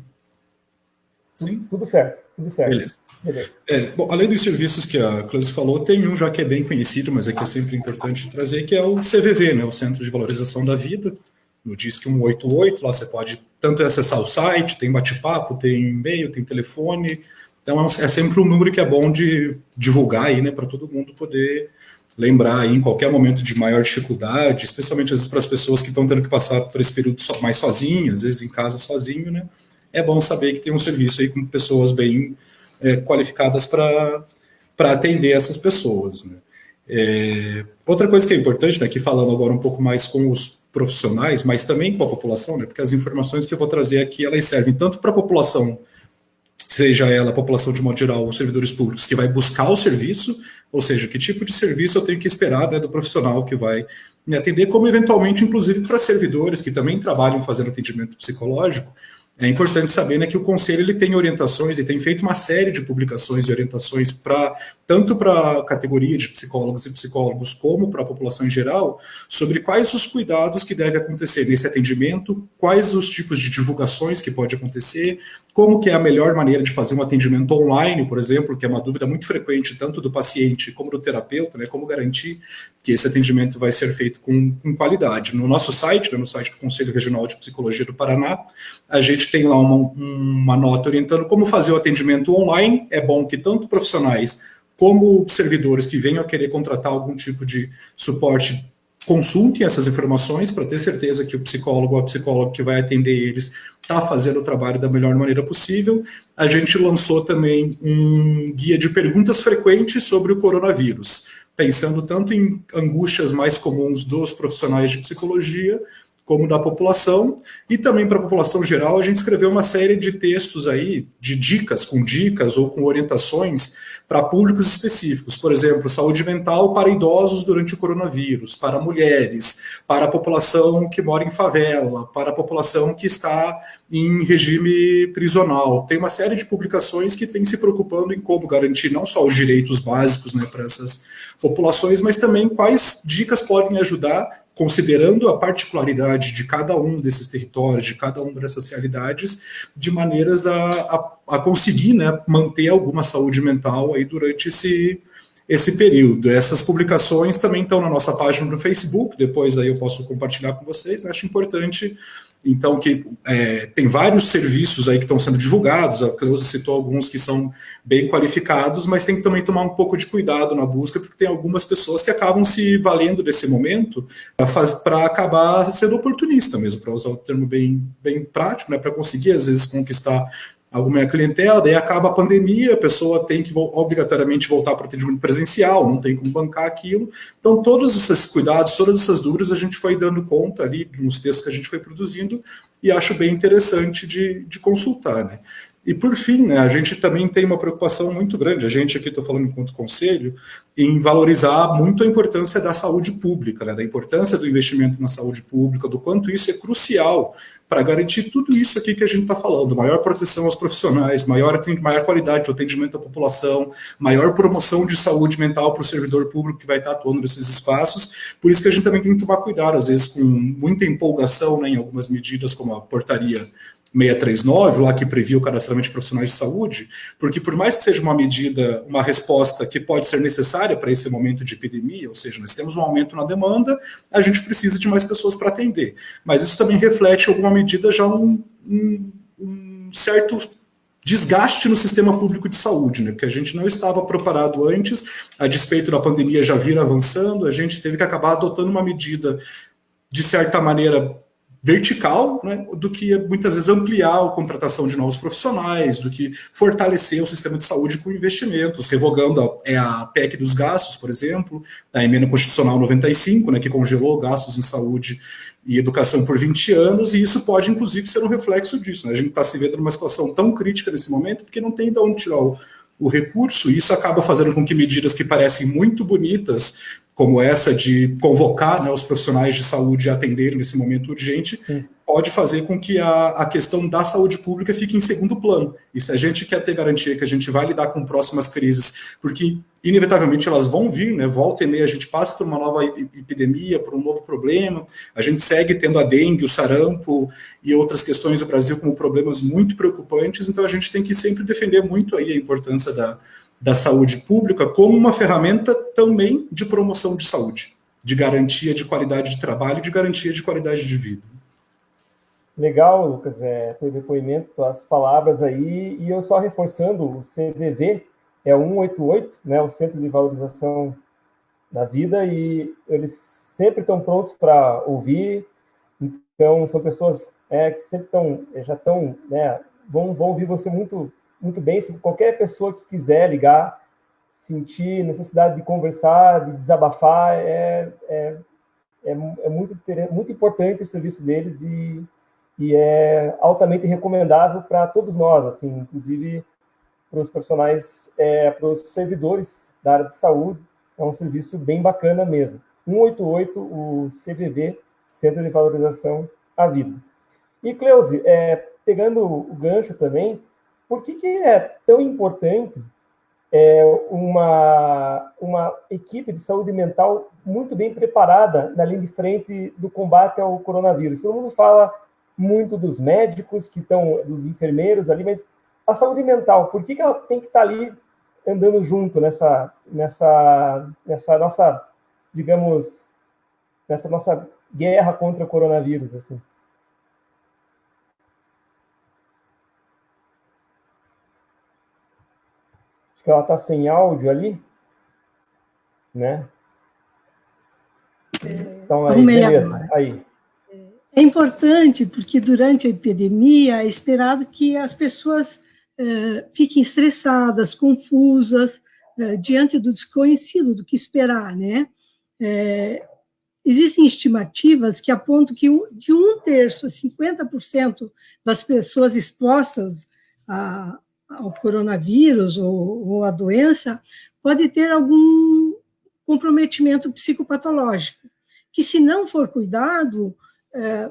Sim? Tudo certo, tudo certo. Beleza. Bom, além dos serviços que a Cleusi falou, tem um já que é bem conhecido, mas é que é sempre importante trazer, que é o CVV, né, o Centro de Valorização da Vida, no Disque 188, lá você pode tanto acessar o site, tem bate-papo, tem e-mail, tem telefone. Então, é sempre um número que é bom de divulgar aí, né, para todo mundo poder lembrar aí em qualquer momento de maior dificuldade, especialmente às vezes para as pessoas que estão tendo que passar por esse período mais sozinhas, às vezes em casa sozinho, né. É bom saber que tem um serviço aí com pessoas bem qualificadas para atender essas pessoas, né. Outra coisa que é importante, né, aqui falando agora um pouco mais com os profissionais, mas também com a população, né, porque as informações que eu vou trazer aqui, elas servem tanto para a população, seja ela a população de modo geral, os servidores públicos que vai buscar o serviço, ou seja, que tipo de serviço eu tenho que esperar, né, do profissional que vai me atender, como eventualmente, inclusive, para servidores que também trabalham fazendo atendimento psicológico. É importante saber, né, que o Conselho ele tem orientações e tem feito uma série de publicações e orientações tanto para a categoria de psicólogos e psicólogos como para a população em geral, sobre quais os cuidados que devem acontecer nesse atendimento, quais os tipos de divulgações que pode acontecer, como que é a melhor maneira de fazer um atendimento online, por exemplo, que é uma dúvida muito frequente tanto do paciente como do terapeuta, né, como garantir que esse atendimento vai ser feito com qualidade. No nosso site, né, no site do Conselho Regional de Psicologia do Paraná, a gente tem lá uma nota orientando como fazer o atendimento online. É bom que tanto profissionais como servidores que venham a querer contratar algum tipo de suporte consultem essas informações para ter certeza que o psicólogo ou a psicóloga que vai atender eles está fazendo o trabalho da melhor maneira possível. A gente lançou também um guia de perguntas frequentes sobre o coronavírus, pensando tanto em angústias mais comuns dos profissionais de psicologia, como da população, e também para a população geral, a gente escreveu uma série de textos aí, de dicas ou com orientações para públicos específicos, por exemplo, saúde mental para idosos durante o coronavírus, para mulheres, para a população que mora em favela, para a população que está em regime prisional. Tem uma série de publicações que vêm se preocupando em como garantir não só os direitos básicos, né, para essas populações, mas também quais dicas podem ajudar, considerando a particularidade de cada um desses territórios, de cada uma dessas realidades, de maneiras a conseguir, né, manter alguma saúde mental aí durante esse período. Essas publicações também estão na nossa página no Facebook, depois aí eu posso compartilhar com vocês, né? Acho importante, então, que tem vários serviços aí que estão sendo divulgados, a Cleusa citou alguns que são bem qualificados, mas tem que também tomar um pouco de cuidado na busca, porque tem algumas pessoas que acabam se valendo desse momento para acabar sendo oportunista mesmo, para usar o termo bem prático, né, para conseguir, às vezes, conquistar alguma clientela, daí acaba a pandemia, a pessoa tem que obrigatoriamente voltar para o atendimento presencial, não tem como bancar aquilo. Então, todos esses cuidados, todas essas dúvidas, a gente foi dando conta ali de uns textos que a gente foi produzindo e acho bem interessante de consultar, né? E, por fim, né, a gente também tem uma preocupação muito grande, a gente aqui, estou falando enquanto conselho, em valorizar muito a importância da saúde pública, né, da importância do investimento na saúde pública, do quanto isso é crucial para garantir tudo isso aqui que a gente está falando, maior proteção aos profissionais, maior qualidade de atendimento à população, maior promoção de saúde mental para o servidor público que vai estar atuando nesses espaços. Por isso que a gente também tem que tomar cuidado, às vezes com muita empolgação, né, em algumas medidas, como a portaria 639, lá que previa o cadastramento de profissionais de saúde, porque por mais que seja uma medida, uma resposta que pode ser necessária para esse momento de epidemia, ou seja, nós temos um aumento na demanda, a gente precisa de mais pessoas para atender. Mas isso também reflete, em alguma medida, já um certo desgaste no sistema público de saúde, né? Porque a gente não estava preparado antes, a despeito da pandemia já vir avançando, a gente teve que acabar adotando uma medida, de certa maneira, vertical, né, do que muitas vezes ampliar a contratação de novos profissionais, do que fortalecer o sistema de saúde com investimentos, revogando a PEC dos gastos, por exemplo, a emenda constitucional 95, né, que congelou gastos em saúde e educação por 20 anos, e isso pode, inclusive, ser um reflexo disso, né? A gente está se vendo numa situação tão crítica nesse momento, porque não tem de onde tirar o recurso, e isso acaba fazendo com que medidas que parecem muito bonitas, como essa de convocar, né, os profissionais de saúde a atenderem nesse momento urgente, pode fazer com que a questão da saúde pública fique em segundo plano. E se a gente quer ter garantia que a gente vai lidar com próximas crises, porque inevitavelmente elas vão vir, né, volta e meia a gente passa por uma nova epidemia, por um novo problema, a gente segue tendo a dengue, o sarampo e outras questões do Brasil como problemas muito preocupantes, então a gente tem que sempre defender muito aí a importância da saúde pública como uma ferramenta também de promoção de saúde, de garantia de qualidade de trabalho e de garantia de qualidade de vida. Legal, Lucas, teu depoimento, tuas palavras aí, e eu só reforçando, o CVV é 188, né, o Centro de Valorização da Vida, e eles sempre estão prontos para ouvir, então são pessoas que sempre estão, né, vão ouvir você muito bem. Se qualquer pessoa que quiser ligar, sentir necessidade de conversar, de desabafar, é muito importante o serviço deles e é altamente recomendável para todos nós, assim, inclusive para os profissionais, para os servidores da área de saúde. É um serviço bem bacana mesmo. 188, o CVV, Centro de Valorização à Vida. E, Cleusi, pegando o gancho também, por que é tão importante uma equipe de saúde mental muito bem preparada na linha de frente do combate ao coronavírus? Todo mundo fala muito dos médicos, dos enfermeiros ali, mas a saúde mental, por que ela tem que estar ali andando junto nessa nossa, digamos, nessa nossa guerra contra o coronavírus, assim? Acho que ela está sem áudio ali, né? Então, aí, beleza, aí. É importante porque durante a epidemia é esperado que as pessoas fiquem estressadas, confusas, diante do desconhecido, do que esperar, né? Existem estimativas que apontam que de 1/3 a 50% das pessoas expostas ao coronavírus ou à doença pode ter algum comprometimento psicopatológico, que se não for cuidado,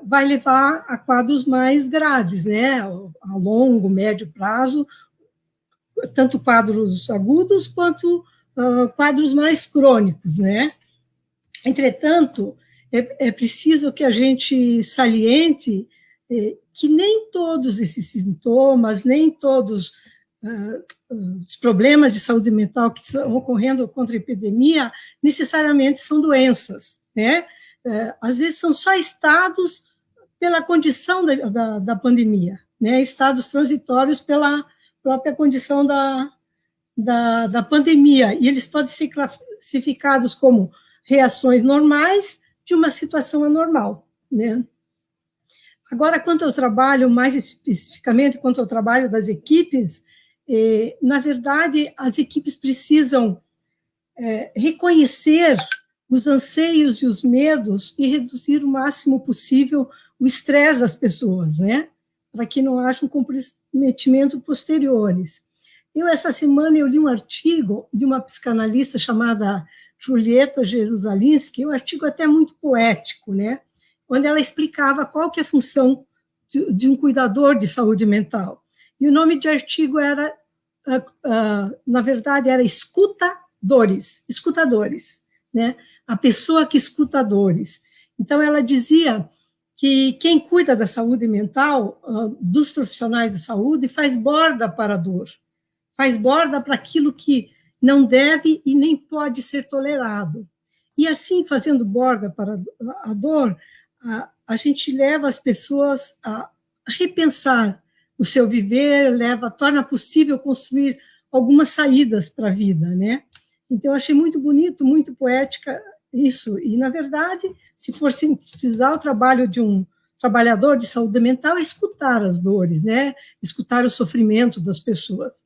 vai levar a quadros mais graves, né, a longo, médio prazo, tanto quadros agudos quanto quadros mais crônicos, né? Entretanto, é preciso que a gente saliente que nem todos esses sintomas, nem todos os problemas de saúde mental que estão ocorrendo contra a epidemia necessariamente são doenças, né? Às vezes são só estados pela condição da pandemia, né? Estados transitórios pela própria condição da pandemia, e eles podem ser classificados como reações normais de uma situação anormal, né? Agora, quanto ao trabalho, mais especificamente, quanto ao trabalho das equipes, na verdade, as equipes precisam reconhecer os anseios e os medos e reduzir o máximo possível o estresse das pessoas, né? para que não haja um comprometimento posteriores. Essa semana, eu li um artigo de uma psicanalista chamada Julieta Jerusalinski, um artigo até muito poético, né? Onde ela explicava qual que é a função de um cuidador de saúde mental. E o nome de artigo era, na verdade, era escutadores, né? A pessoa que escuta dores. Então, ela dizia que quem cuida da saúde mental, dos profissionais de saúde, faz borda para a dor, faz borda para aquilo que não deve e nem pode ser tolerado. E assim, fazendo borda para a dor, a gente leva as pessoas a repensar o seu viver, torna possível construir algumas saídas para a vida, né? Então, eu achei muito bonito, muito poética isso. E, na verdade, se for sintetizar o trabalho de um trabalhador de saúde mental, é escutar as dores, né? Escutar o sofrimento das pessoas.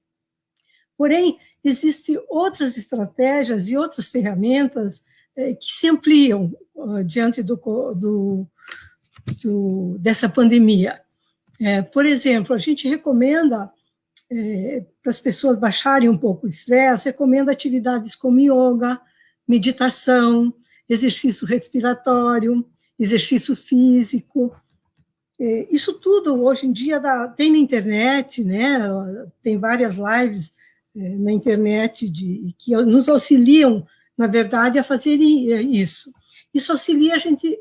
Porém, existem outras estratégias e outras ferramentas que se ampliam diante dessa pandemia. Por exemplo, a gente recomenda para as pessoas baixarem um pouco o estresse, recomenda atividades como yoga, meditação, exercício respiratório, exercício físico. Isso tudo, hoje em dia, tem na internet, né? Tem várias lives na internet que nos auxiliam, na verdade, a fazer isso. Isso auxilia a gente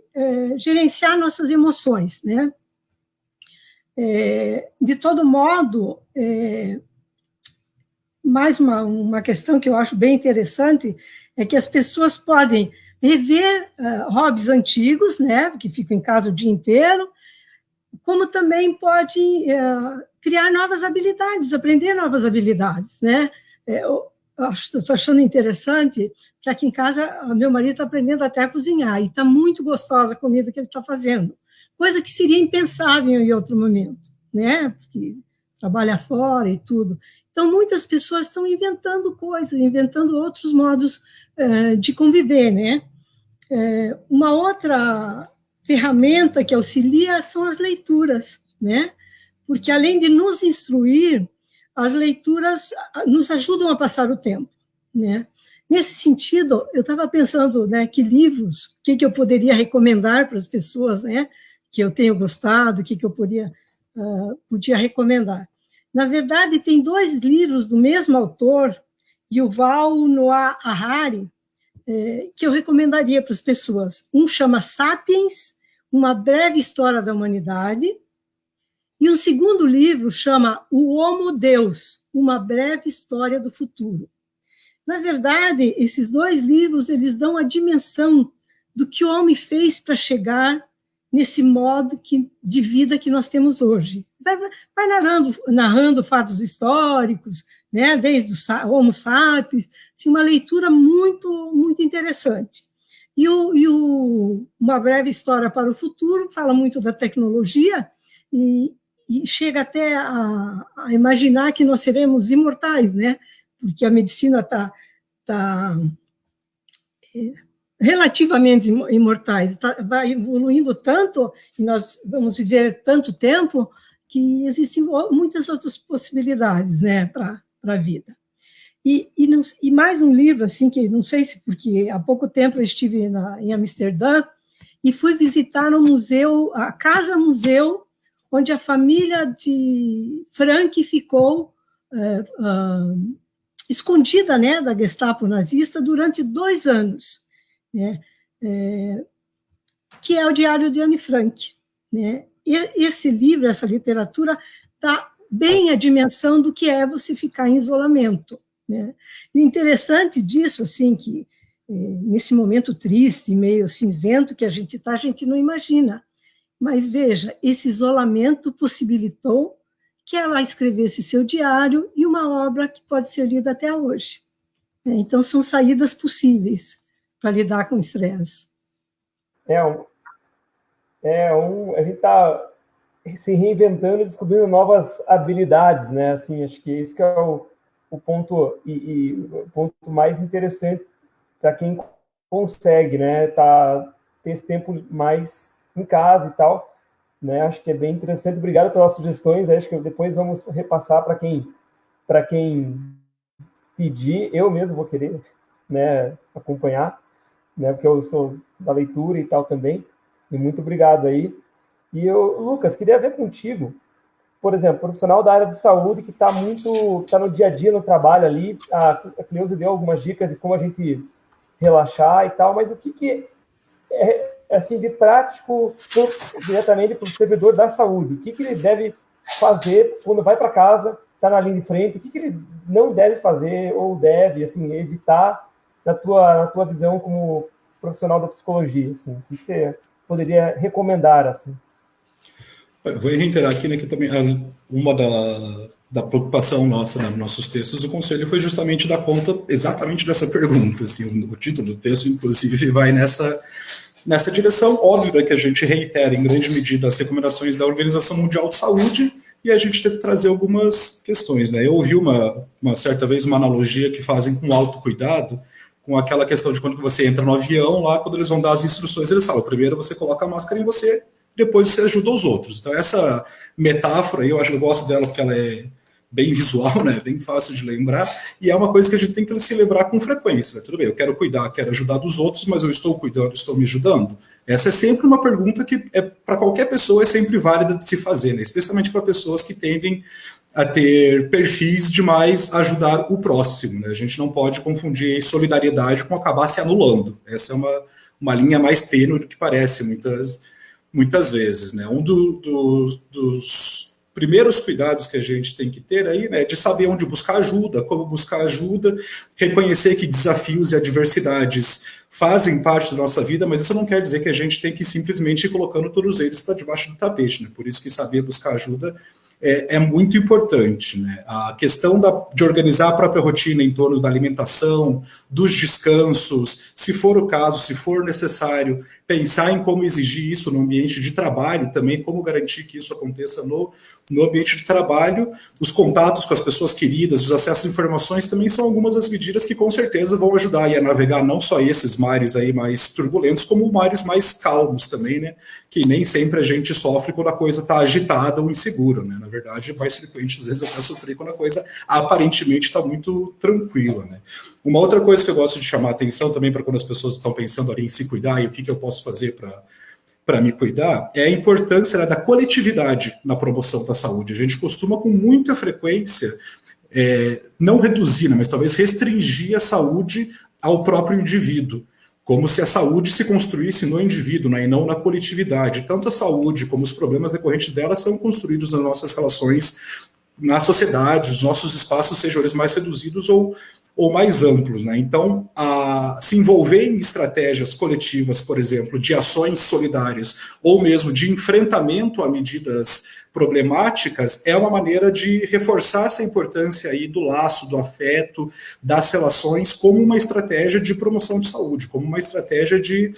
gerenciar nossas emoções, né? De todo modo, mais uma questão que eu acho bem interessante é que as pessoas podem rever hobbies antigos, né, que ficam em casa o dia inteiro, como também pode criar novas habilidades, aprender novas habilidades, né? Eu estou achando interessante que aqui em casa meu marido está aprendendo até a cozinhar, e está muito gostosa a comida que ele está fazendo, coisa que seria impensável em outro momento, né? Porque trabalha fora e tudo. Então, muitas pessoas estão inventando coisas, inventando outros modos de conviver, né? Uma outra ferramenta que auxilia são as leituras, né? Porque, além de nos instruir, as leituras nos ajudam a passar o tempo, né? Nesse sentido, eu estava pensando, né, que livros, o que eu poderia recomendar para as pessoas, né, que eu tenho gostado, o que eu podia recomendar. Na verdade, tem 2 livros do mesmo autor, Yuval Noah Harari, que eu recomendaria para as pessoas. Um chama Sapiens, Uma Breve História da Humanidade, e um segundo livro chama O Homo Deus, Uma Breve História do Futuro. Na verdade, esses 2 livros, eles dão a dimensão do que o homem fez para chegar nesse modo de vida que nós temos hoje. Vai narrando fatos históricos, né, desde o Homo sapiens, assim, uma leitura muito, muito interessante. E Uma Breve História para o Futuro fala muito da tecnologia e chega até a imaginar que nós seremos imortais, né? Porque a medicina está relativamente imortais, vai evoluindo tanto, e nós vamos viver tanto tempo, que existem muitas outras possibilidades, né, para a vida. E mais um livro, assim, que não sei se, porque há pouco tempo eu estive em Amsterdã, e fui visitar um museu, a Casa Museu, onde a família de Frank ficou escondida, né, da Gestapo nazista durante 2 anos, né, que é o Diário de Anne Frank, né? E esse livro, essa literatura, dá bem a dimensão do que é você ficar em isolamento, né? E o interessante disso, assim, que nesse momento triste, meio cinzento que a gente está, a gente não imagina. Mas, veja, esse isolamento possibilitou que ela escrevesse seu diário e uma obra que pode ser lida até hoje. Então, são saídas possíveis para lidar com o estresse. A gente está se reinventando e descobrindo novas habilidades, né? Assim, acho que esse que é o ponto o ponto mais interessante para quem consegue, né? Ter esse tempo mais em casa e tal. né? Acho que é bem interessante. Obrigado pelas sugestões. Acho que depois vamos repassar para quem pedir. Eu mesmo vou querer, né, acompanhar, né, porque eu sou da leitura e tal também. E muito obrigado aí. E eu, Lucas, queria ver contigo, por exemplo, profissional da área de saúde que está no dia a dia no trabalho ali. A Cleusa deu algumas dicas de como a gente relaxar e tal, mas o que é assim de prático diretamente para o servidor da saúde? O que ele deve fazer quando vai para casa, está na linha de frente? O que ele não deve fazer ou deve assim evitar na tua visão como profissional da psicologia? Assim, o que você poderia recomendar assim? Eu vou reiterar aqui, né, que também uma da preocupação nossa, né, nos nossos textos do Conselho foi justamente dar conta exatamente dessa pergunta. Assim, o título do texto, inclusive, vai nessa direção. Óbvio é que a gente reitera, em grande medida, as recomendações da Organização Mundial de Saúde e a gente teve que trazer algumas questões. Né? Eu ouvi uma certa vez uma analogia que fazem com autocuidado, com aquela questão de quando você entra no avião, lá, quando eles vão dar as instruções, eles falam, primeiro você coloca a máscara em você, depois você ajuda os outros. Então, essa metáfora aí, eu acho que eu gosto dela porque ela é bem visual, né? Bem fácil de lembrar, e é uma coisa que a gente tem que se lembrar com frequência. Né? Tudo bem, eu quero cuidar, quero ajudar dos outros, mas eu estou cuidando, estou me ajudando? Essa é sempre uma pergunta que, para qualquer pessoa, é sempre válida de se fazer, né? Especialmente para pessoas que tendem a ter perfis de mais ajudar o próximo. Né? A gente não pode confundir solidariedade com acabar se anulando. Essa é uma linha mais tênue do que parece muitas vezes, né? Dos primeiros cuidados que a gente tem que ter aí, né, de saber onde buscar ajuda, como buscar ajuda, reconhecer que desafios e adversidades fazem parte da nossa vida, mas isso não quer dizer que a gente tem que simplesmente ir colocando todos eles para debaixo do tapete, né? Por isso que saber buscar ajuda é muito importante, né? A questão de organizar a própria rotina em torno da alimentação, dos descansos, se for o caso, se for necessário, pensar em como exigir isso no ambiente de trabalho também, como garantir que isso aconteça no ambiente de trabalho, os contatos com as pessoas queridas, os acessos a informações também são algumas das medidas que com certeza vão ajudar aí a navegar não só esses mares aí mais turbulentos, como mares mais calmos também, né? Que nem sempre a gente sofre quando a coisa está agitada ou insegura, né? Na verdade, é mais frequente, às vezes, até sofrer quando a coisa aparentemente está muito tranquila, né? Uma outra coisa que eu gosto de chamar a atenção também para quando as pessoas estão pensando ali em se cuidar e o que eu posso fazer para me cuidar, é a importância, né, da coletividade na promoção da saúde. A gente costuma, com muita frequência, não reduzir, né, mas talvez restringir a saúde ao próprio indivíduo, como se a saúde se construísse no indivíduo, né, e não na coletividade. Tanto a saúde como os problemas decorrentes dela são construídos nas nossas relações na sociedade, os nossos espaços, sejam eles mais reduzidos ou mais amplos, né? Então, se envolver em estratégias coletivas, por exemplo, de ações solidárias ou mesmo de enfrentamento a medidas problemáticas, é uma maneira de reforçar essa importância aí do laço, do afeto, das relações, como uma estratégia de promoção de saúde, como uma estratégia de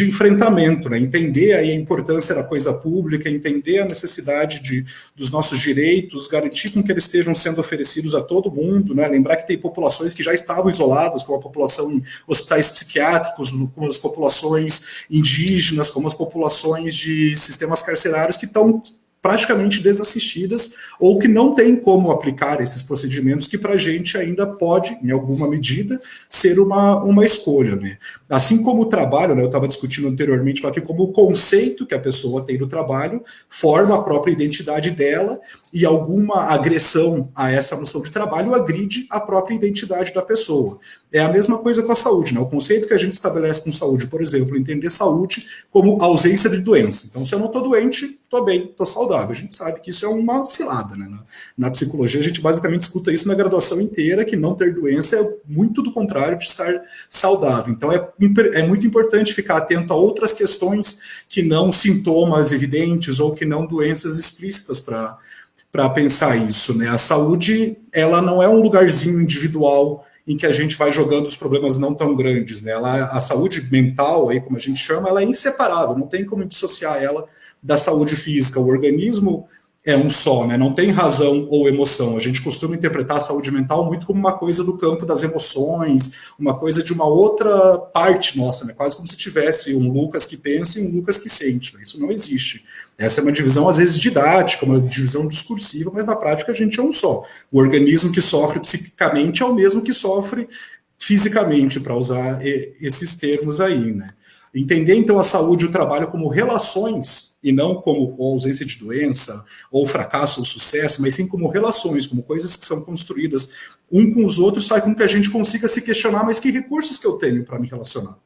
enfrentamento, né? Entender aí a importância da coisa pública, entender a necessidade dos nossos direitos, garantir com que eles estejam sendo oferecidos a todo mundo, né? Lembrar que tem populações que já estavam isoladas, como a população em hospitais psiquiátricos, como as populações indígenas, como as populações de sistemas carcerários que estão praticamente desassistidas ou que não tem como aplicar esses procedimentos que para a gente ainda pode, em alguma medida, ser uma escolha, né? Assim como o trabalho, né, eu estava discutindo anteriormente aqui, como o conceito que a pessoa tem do trabalho forma a própria identidade dela e alguma agressão a essa noção de trabalho agride a própria identidade da pessoa. É a mesma coisa com a saúde, né? O conceito que a gente estabelece com saúde, por exemplo, entender saúde como ausência de doença. Então, se eu não estou doente, estou bem, estou saudável. A gente sabe que isso é uma cilada, né? Na psicologia, a gente basicamente escuta isso na graduação inteira, que não ter doença é muito do contrário de estar saudável. Então, é muito importante ficar atento a outras questões que não sintomas evidentes ou que não doenças explícitas para pensar isso, né? A saúde, ela não é um lugarzinho individual em que a gente vai jogando os problemas não tão grandes, né? A saúde mental, aí, como a gente chama, ela é inseparável, não tem como dissociar ela da saúde física. O organismo é um só, né? Não tem razão ou emoção. A gente costuma interpretar a saúde mental muito como uma coisa do campo das emoções, uma coisa de uma outra parte nossa, né? Quase como se tivesse um Lucas que pensa e um Lucas que sente. Isso não existe. Essa é uma divisão, às vezes, didática, uma divisão discursiva, mas na prática a gente é um só. O organismo que sofre psiquicamente é o mesmo que sofre fisicamente, para usar esses termos aí, né? Entender, então, a saúde e o trabalho como relações, e não como ausência de doença, ou fracasso ou sucesso, mas sim como relações, como coisas que são construídas um com os outros, faz com que a gente consiga se questionar, mas que recursos que eu tenho para me relacionar?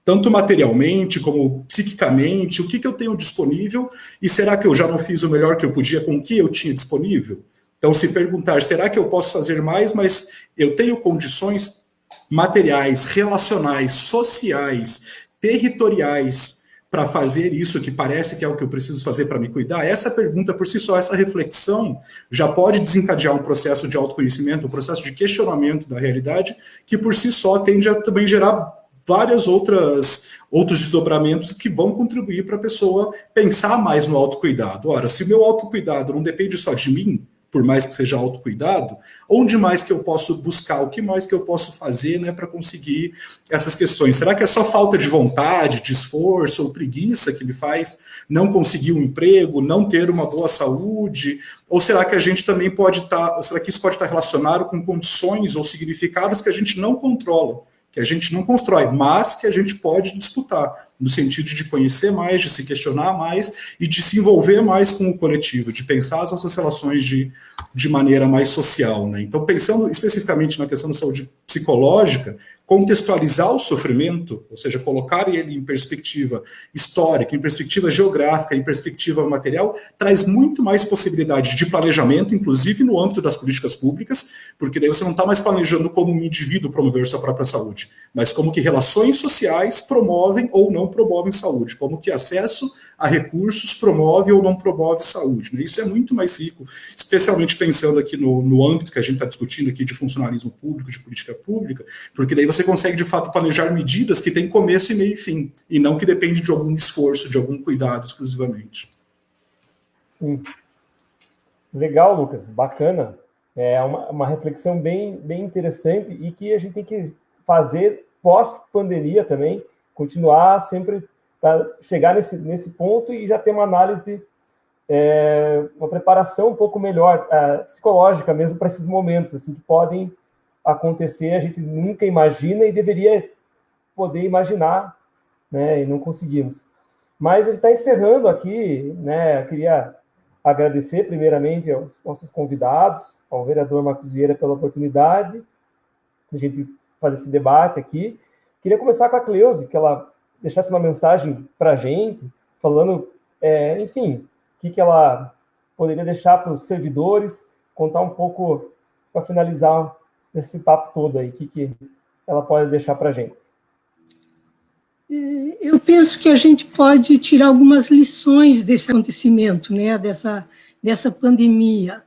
Tanto materialmente, como psiquicamente, o que eu tenho disponível, e será que eu já não fiz o melhor que eu podia com o que eu tinha disponível? Então, se perguntar, será que eu posso fazer mais, mas eu tenho condições materiais, relacionais, sociais, territoriais para fazer isso que parece que é o que eu preciso fazer para me cuidar? Essa pergunta por si só, essa reflexão, já pode desencadear um processo de autoconhecimento, um processo de questionamento da realidade, que por si só tende a também gerar várias outros desdobramentos que vão contribuir para a pessoa pensar mais no autocuidado. Ora, se o meu autocuidado não depende só de mim, por mais que seja autocuidado, onde mais que eu posso buscar, o que mais que eu posso fazer, né, para conseguir essas questões? Será que é só falta de vontade, de esforço ou preguiça que me faz não conseguir um emprego, não ter uma boa saúde? Ou será que a gente também pode estar, será que isso pode estar relacionado com condições ou significados que a gente não controla, que a gente não constrói, mas que a gente pode disputar, no sentido de conhecer mais, de se questionar mais e de se envolver mais com o coletivo, de pensar as nossas relações de maneira mais social, né? Então, pensando especificamente na questão da saúde psicológica, contextualizar o sofrimento, ou seja, colocar ele em perspectiva histórica, em perspectiva geográfica, em perspectiva material, traz muito mais possibilidade de planejamento, inclusive no âmbito das políticas públicas, porque daí você não está mais planejando como um indivíduo promover sua própria saúde, mas como que relações sociais promovem ou não promovem saúde, como que acesso a recursos promove ou não promove saúde, né? Isso é muito mais rico, especialmente pensando aqui no âmbito que a gente está discutindo aqui de funcionalismo público, de política pública, porque daí você consegue, de fato, planejar medidas que têm começo e meio e fim, e não que depende de algum esforço, de algum cuidado exclusivamente. Sim. Legal, Lucas, bacana. É uma reflexão bem interessante e que a gente tem que fazer pós-pandemia também, continuar sempre para chegar nesse ponto e já ter uma análise, uma preparação um pouco melhor, psicológica mesmo, para esses momentos assim, que podem acontecer, a gente nunca imagina e deveria poder imaginar, né, e não conseguimos. Mas a gente está encerrando aqui, né, eu queria agradecer primeiramente aos nossos convidados, ao vereador Marcos Vieira pela oportunidade de a gente fazer esse debate aqui. Queria começar com a Cleusi, que ela deixasse uma mensagem para a gente, falando, enfim, o que ela poderia deixar para os servidores, contar um pouco, para finalizar esse papo todo aí, o que ela pode deixar para a gente. Eu penso que a gente pode tirar algumas lições desse acontecimento, né, dessa pandemia.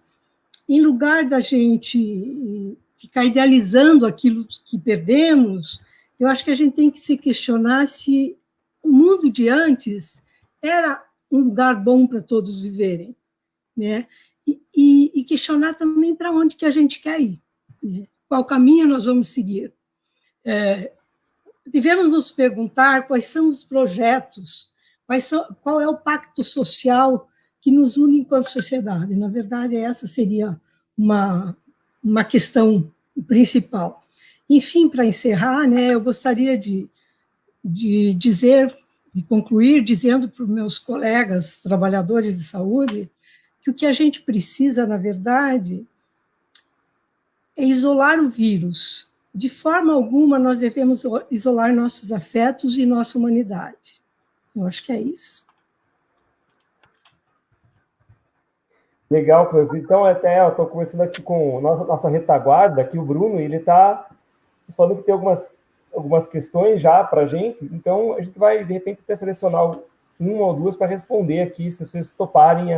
Em lugar da gente ficar idealizando aquilo que perdemos, eu acho que a gente tem que se questionar se o mundo de antes era um lugar bom para todos viverem, né? E questionar também para onde que a gente quer ir, né? Qual caminho nós vamos seguir. Devemos nos perguntar quais são os projetos, qual é o pacto social que nos une enquanto sociedade. Na verdade, essa seria uma questão principal. Enfim, para encerrar, né, eu gostaria de concluir dizendo para os meus colegas trabalhadores de saúde que o que a gente precisa, na verdade, é isolar o vírus. De forma alguma, nós devemos isolar nossos afetos e nossa humanidade. Eu acho que é isso. Legal, Cleusa. Então, até eu estou conversando aqui com nossa retaguarda, aqui o Bruno, e ele está falando que tem algumas questões já para a gente, então a gente vai, de repente, até selecionar uma ou duas para responder aqui, se vocês toparem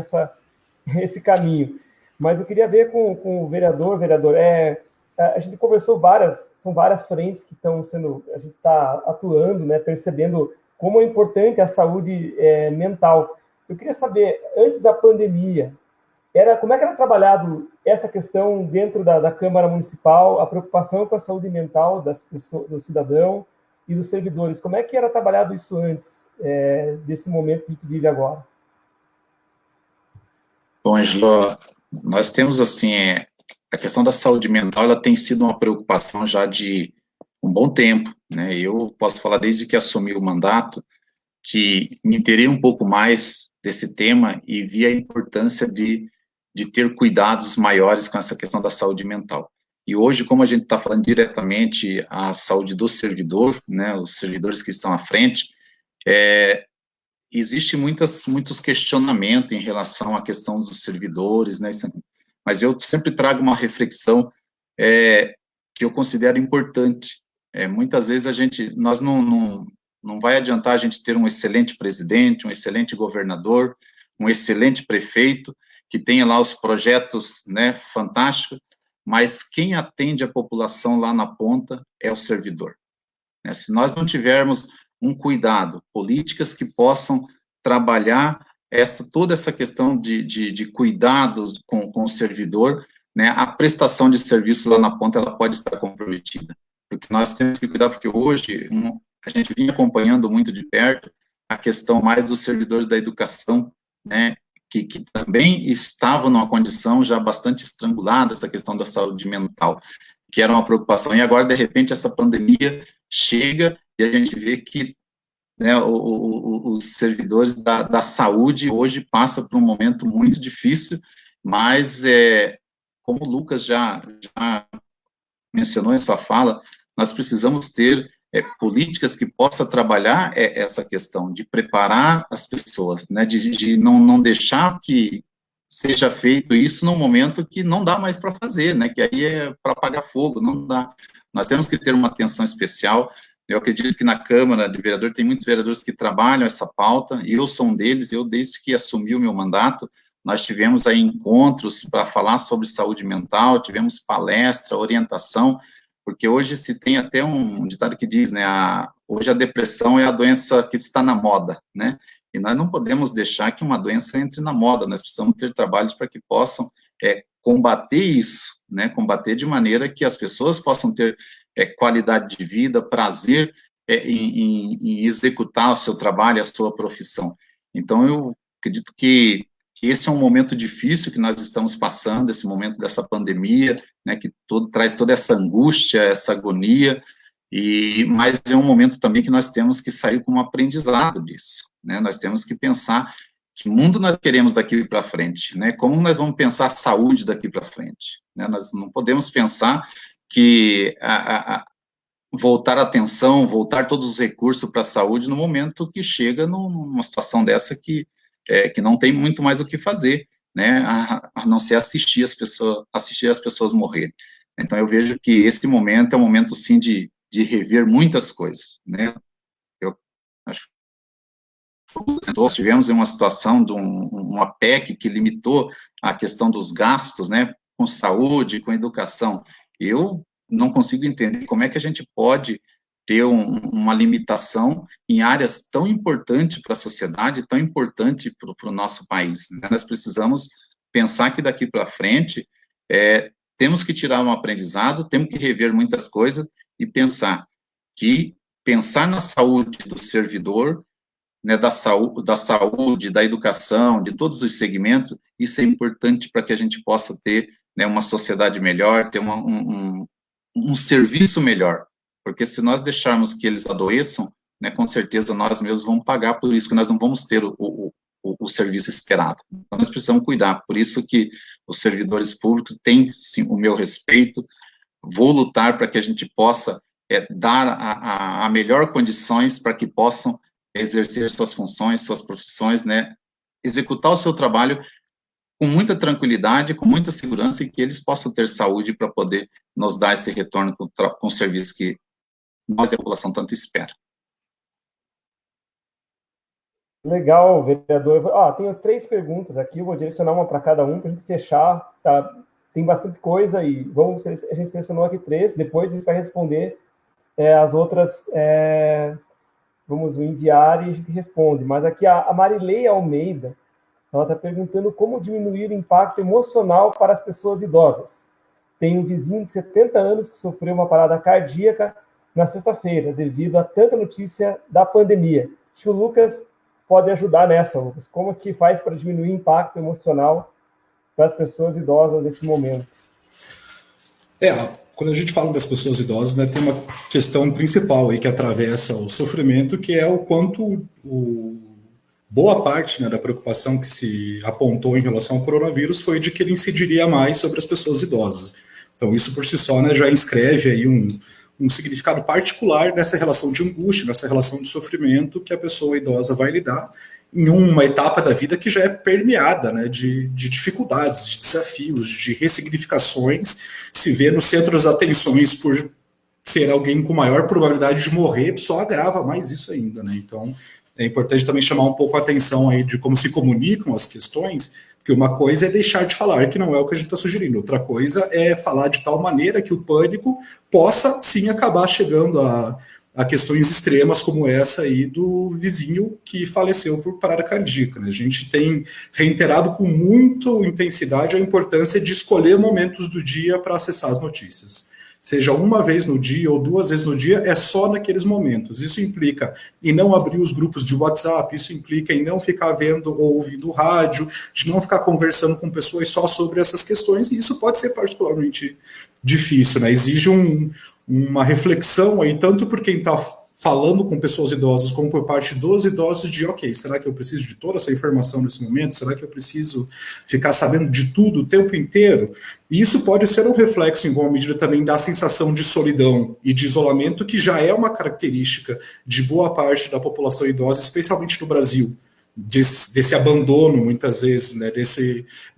esse caminho. Mas eu queria ver com o vereador, a gente conversou são várias frentes que estão sendo, a gente está atuando, né, percebendo como é importante a saúde mental. Eu queria saber, antes da pandemia, como é que era trabalhado essa questão dentro da Câmara Municipal, a preocupação com a saúde mental do cidadão e dos servidores? Como é que era trabalhado isso antes desse momento que a gente vive agora? Bom, Angelo, nós temos, assim, a questão da saúde mental, ela tem sido uma preocupação já de um bom tempo, né? Eu posso falar desde que assumi o mandato, que me interei um pouco mais desse tema e vi a importância de ter cuidados maiores com essa questão da saúde mental. E hoje, como a gente está falando diretamente a saúde do servidor, né, os servidores que estão à frente, existe muitos questionamentos em relação à questão dos servidores, né, mas eu sempre trago uma reflexão que eu considero importante. Muitas vezes nós não vai adiantar a gente ter um excelente presidente, um excelente governador, um excelente prefeito, que tenha lá os projetos, né, fantásticos, mas quem atende a população lá na ponta é o servidor. Né? Se nós não tivermos um cuidado, políticas que possam trabalhar toda essa questão de cuidados com o servidor, né, a prestação de serviços lá na ponta, ela pode estar comprometida. Porque nós temos que cuidar, porque hoje a gente vinha acompanhando muito de perto a questão mais dos servidores da educação, né, que também estavam numa condição já bastante estrangulada, essa questão da saúde mental, que era uma preocupação, e agora, de repente, essa pandemia chega e a gente vê que, né, os servidores da saúde hoje passam por um momento muito difícil, mas, como o Lucas já mencionou em sua fala, nós precisamos ter políticas que possam trabalhar essa questão de preparar as pessoas, né, de não deixar que seja feito isso num momento que não dá mais para fazer, né, que aí é para apagar fogo, não dá. Nós temos que ter uma atenção especial. Eu acredito que na Câmara de Vereadores tem muitos vereadores que trabalham essa pauta, e eu sou um deles. Eu, desde que assumi o meu mandato, nós tivemos aí encontros para falar sobre saúde mental, tivemos palestra, orientação, porque hoje se tem até um ditado que diz, né, hoje a depressão é a doença que está na moda, né, e nós não podemos deixar que uma doença entre na moda, nós precisamos ter trabalhos para que possam combater isso, né, combater de maneira que as pessoas possam ter qualidade de vida, prazer em executar o seu trabalho, a sua profissão. Então, eu acredito que esse é um momento difícil que nós estamos passando, esse momento dessa pandemia, né, que traz toda essa angústia, essa agonia, mas é um momento também que nós temos que sair com um aprendizado disso, né, nós temos que pensar que mundo nós queremos daqui para frente, né, como nós vamos pensar a saúde daqui para frente, né, nós não podemos pensar que voltar a atenção, voltar todos os recursos para a saúde no momento que chega numa situação dessa que não tem muito mais o que fazer, né, a não ser assistir as pessoas morrerem. Então, eu vejo que esse momento é um momento, sim, de rever muitas coisas, né. Eu acho que nós tivemos uma situação de uma PEC que limitou a questão dos gastos, né, com saúde, com educação. Eu não consigo entender como é que a gente pode ter uma limitação em áreas tão importantes para a sociedade, tão importante para o nosso país, né? Nós precisamos pensar que daqui para frente temos que tirar um aprendizado, temos que rever muitas coisas e pensar na saúde do servidor, né, da saúde, da educação, de todos os segmentos, isso é importante para que a gente possa ter, né, uma sociedade melhor, ter um serviço melhor, porque se nós deixarmos que eles adoeçam, né, com certeza nós mesmos vamos pagar por isso, que nós não vamos ter o serviço esperado. Então, nós precisamos cuidar, por isso que os servidores públicos têm, sim, o meu respeito, vou lutar para que a gente possa dar a melhor condições para que possam exercer suas funções, suas profissões, né, executar o seu trabalho com muita tranquilidade, com muita segurança, e que eles possam ter saúde para poder nos dar esse retorno com o serviço que nós e a população tanto espera. Legal, vereador. Tenho 3 perguntas aqui, eu vou direcionar uma para cada um, para a gente fechar, tá? Tem bastante coisa e a gente selecionou aqui 3, depois a gente vai responder as outras, vamos enviar e a gente responde. Mas aqui a Marilei Almeida, Ela está perguntando como diminuir o impacto emocional para as pessoas idosas. Tem um vizinho de 70 anos que sofreu uma parada cardíaca na sexta-feira, devido a tanta notícia da pandemia. Acho que o Lucas pode ajudar nessa, Lucas. Como que faz para diminuir o impacto emocional para as pessoas idosas nesse momento? Quando a gente fala das pessoas idosas, né, tem uma questão principal aí que atravessa o sofrimento, que é o quanto boa parte, né, da preocupação que se apontou em relação ao coronavírus foi de que ele incidiria mais sobre as pessoas idosas. Então, isso por si só, né, já inscreve aí um significado particular nessa relação de angústia, nessa relação de sofrimento que a pessoa idosa vai lidar em uma etapa da vida que já é permeada, né, de dificuldades, de desafios, de ressignificações, se vê no centro das atenções por ser alguém com maior probabilidade de morrer, só agrava mais isso ainda, né? Então, é importante também chamar um pouco a atenção aí de como se comunicam as questões, porque uma coisa é deixar de falar, que não é o que a gente está sugerindo, outra coisa é falar de tal maneira que o pânico possa, sim, acabar chegando a questões extremas como essa aí do vizinho que faleceu por parada cardíaca, né? A gente tem reiterado com muita intensidade a importância de escolher momentos do dia para acessar as notícias. Seja uma vez no dia ou 2 vezes no dia, é só naqueles momentos. Isso implica em não abrir os grupos de WhatsApp, isso implica em não ficar vendo ou ouvindo rádio, de não ficar conversando com pessoas só sobre essas questões, e isso pode ser particularmente difícil, né? Exige uma reflexão aí, tanto por quem está falando com pessoas idosas, como por parte dos idosos, de ok, será que eu preciso de toda essa informação nesse momento? Será que eu preciso ficar sabendo de tudo o tempo inteiro? E isso pode ser um reflexo, em boa medida, também da sensação de solidão e de isolamento, que já é uma característica de boa parte da população idosa, especialmente no Brasil, desse abandono, muitas vezes, né,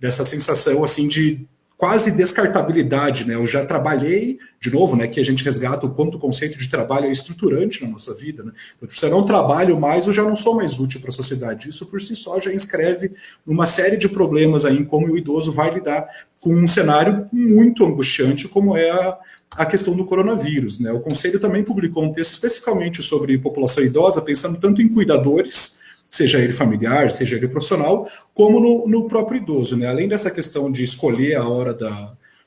dessa sensação assim de quase descartabilidade, né? Eu já trabalhei, de novo, né, que a gente resgata o quanto o conceito de trabalho é estruturante na nossa vida, né? Então, se eu não trabalho mais, eu já não sou mais útil para a sociedade. Isso por si só já inscreve uma série de problemas aí em como o idoso vai lidar com um cenário muito angustiante como é a questão do coronavírus, né? O Conselho também publicou um texto especificamente sobre população idosa, pensando tanto em cuidadores, seja ele familiar, seja ele profissional, como no próprio idoso, né? Além dessa questão de escolher a hora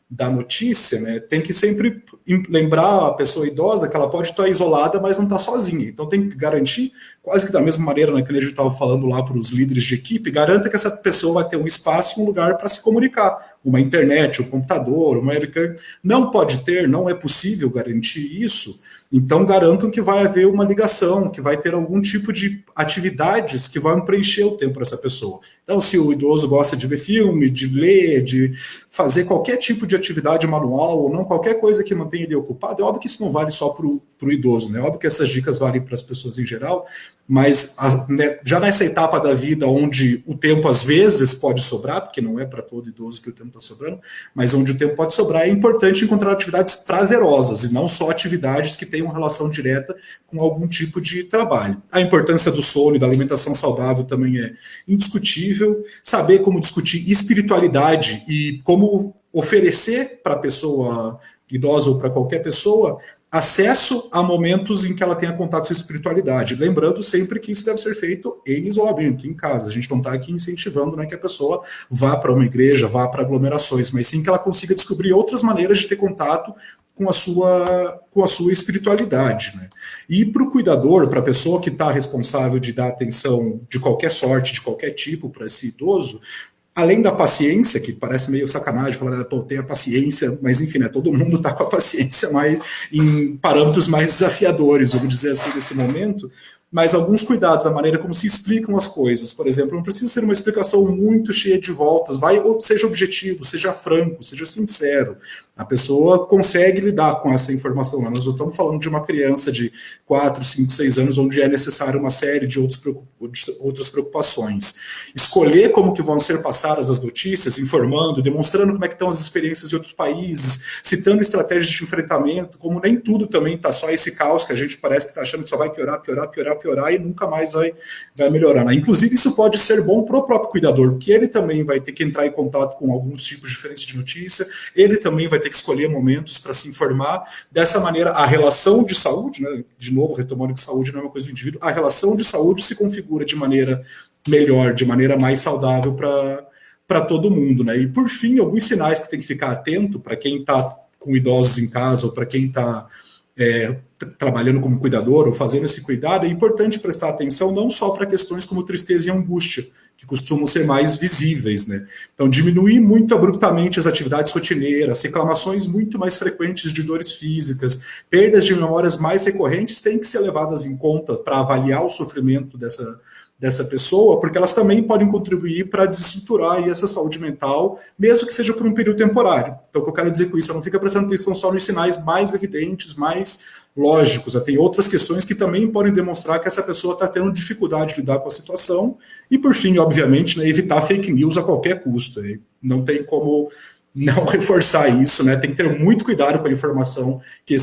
da notícia, né, tem que sempre lembrar a pessoa idosa que ela pode estar isolada, mas não está sozinha. Então tem que garantir, quase que da mesma maneira, né, que a gente estava falando lá para os líderes de equipe, garanta que essa pessoa vai ter um espaço e um lugar para se comunicar. Uma internet, um computador, uma webcam. Não pode ter, não é possível garantir isso. Então garantam que vai haver uma ligação, que vai ter algum tipo de atividades que vão preencher o tempo para essa pessoa. Então, se o idoso gosta de ver filme, de ler, de fazer qualquer tipo de atividade manual, ou não, qualquer coisa que mantenha ele ocupado, é óbvio que isso não vale só para o idoso, né? É óbvio que essas dicas valem para as pessoas em geral, mas né, já nessa etapa da vida onde o tempo às vezes pode sobrar, porque não é para todo idoso que o tempo está sobrando, mas onde o tempo pode sobrar, é importante encontrar atividades prazerosas e não só atividades que tenham relação direta com algum tipo de trabalho. A importância do sono e da alimentação saudável também é indiscutível. Saber como discutir espiritualidade e como oferecer para a pessoa idosa ou para qualquer pessoa acesso a momentos em que ela tenha contato com a espiritualidade. Lembrando sempre que isso deve ser feito em isolamento, em casa. A gente não está aqui incentivando, né, que a pessoa vá para uma igreja, vá para aglomerações, mas sim que ela consiga descobrir outras maneiras de ter contato com a sua espiritualidade, né? E para o cuidador, para a pessoa que está responsável de dar atenção de qualquer sorte, de qualquer tipo para esse idoso, além da paciência, que parece meio sacanagem falar, pô, tem a paciência, mas enfim, né, todo mundo está com a paciência mais em parâmetros mais desafiadores, vamos dizer assim, nesse momento, mas alguns cuidados da maneira como se explicam as coisas. Por exemplo, não precisa ser uma explicação muito cheia de voltas, seja objetivo, seja franco, seja sincero. A pessoa consegue lidar com essa informação. Nós não estamos falando de uma criança de 4, 5, 6 anos, onde é necessário uma série de outras preocupações. Escolher como que vão ser passadas as notícias, informando, demonstrando como é que estão as experiências de outros países, citando estratégias de enfrentamento, como nem tudo também está só esse caos que a gente parece que está achando que só vai piorar e nunca mais vai melhorar, né? Inclusive, isso pode ser bom para o próprio cuidador, porque ele também vai ter que entrar em contato com alguns tipos diferentes de notícia, ele também vai ter que escolher momentos para se informar. Dessa maneira, a relação de saúde, né, de novo, retomando que saúde não é uma coisa do indivíduo, a relação de saúde se configura de maneira melhor, de maneira mais saudável para todo mundo, né? E, por fim, alguns sinais que tem que ficar atento para quem está com idosos em casa ou para quem está trabalhando como cuidador ou fazendo esse cuidado, é importante prestar atenção não só para questões como tristeza e angústia, que costumam ser mais visíveis, né? Então, diminuir muito abruptamente as atividades rotineiras, reclamações muito mais frequentes de dores físicas, perdas de memórias mais recorrentes têm que ser levadas em conta para avaliar o sofrimento dessa pessoa, porque elas também podem contribuir para desestruturar aí essa saúde mental, mesmo que seja por um período temporário. Então, o que eu quero dizer com isso, não fica prestando atenção só nos sinais mais evidentes, mais lógicos, tem outras questões que também podem demonstrar que essa pessoa está tendo dificuldade de lidar com a situação, e por fim, obviamente, né, evitar fake news a qualquer custo. Não tem como não reforçar isso, né? Tem que ter muito cuidado com a informação que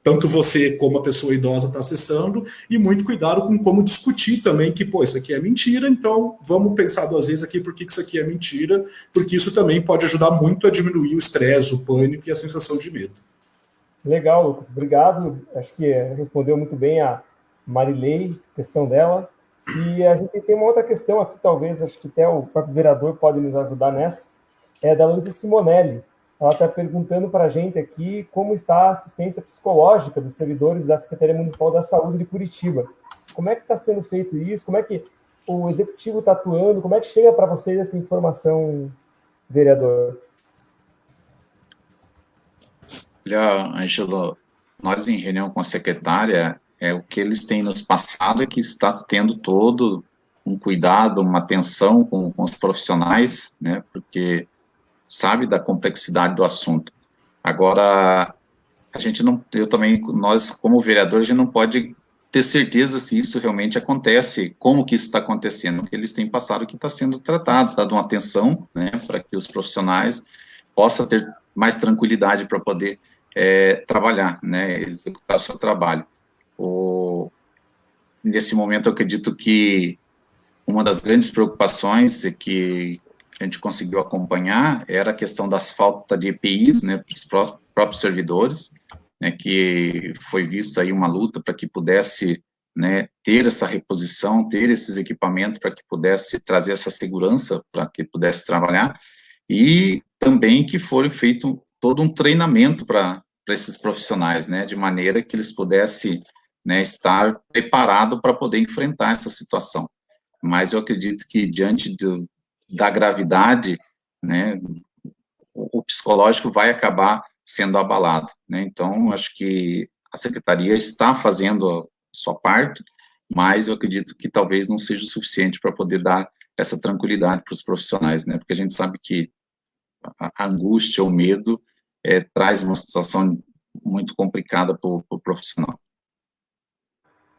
tanto você como a pessoa idosa está acessando, e muito cuidado com como discutir também que, isso aqui é mentira, então vamos pensar 2 vezes aqui por que isso aqui é mentira, porque isso também pode ajudar muito a diminuir o estresse, o pânico e a sensação de medo. Legal, Lucas, obrigado. Acho que respondeu muito bem a Marilei, questão dela. E a gente tem uma outra questão aqui, talvez, acho que até o próprio vereador pode nos ajudar nessa, é da Luísa Simonelli. Ela está perguntando para a gente aqui como está a assistência psicológica dos servidores da Secretaria Municipal da Saúde de Curitiba. Como é que está sendo feito isso? Como é que o executivo está atuando? Como é que chega para vocês essa informação, vereador? Olha, Ângelo, nós em reunião com a secretária, o que eles têm nos passado é que está tendo todo um cuidado, uma atenção com os profissionais, né, porque sabe da complexidade do assunto. Agora, nós como vereador, a gente não pode ter certeza se isso realmente acontece, como que isso está acontecendo, porque eles têm passado que está sendo tratado, dado uma atenção, né, para que os profissionais possam ter mais tranquilidade para poder trabalhar, né, executar o seu trabalho. Nesse momento, eu acredito que uma das grandes preocupações que a gente conseguiu acompanhar era a questão das falta de EPIs, né, para os próprios servidores, né, que foi vista aí uma luta para que pudesse, né, ter essa reposição, ter esses equipamentos para que pudesse trazer essa segurança para que pudesse trabalhar, e também que foi feito todo um treinamento para esses profissionais, né, de maneira que eles pudessem, né, estar preparados para poder enfrentar essa situação. Mas eu acredito que, diante da gravidade, né, o psicológico vai acabar sendo abalado, né? Então, acho que a secretaria está fazendo a sua parte, mas eu acredito que talvez não seja o suficiente para poder dar essa tranquilidade para os profissionais, né? Porque a gente sabe que a angústia, o medo, traz uma situação muito complicada para o profissional.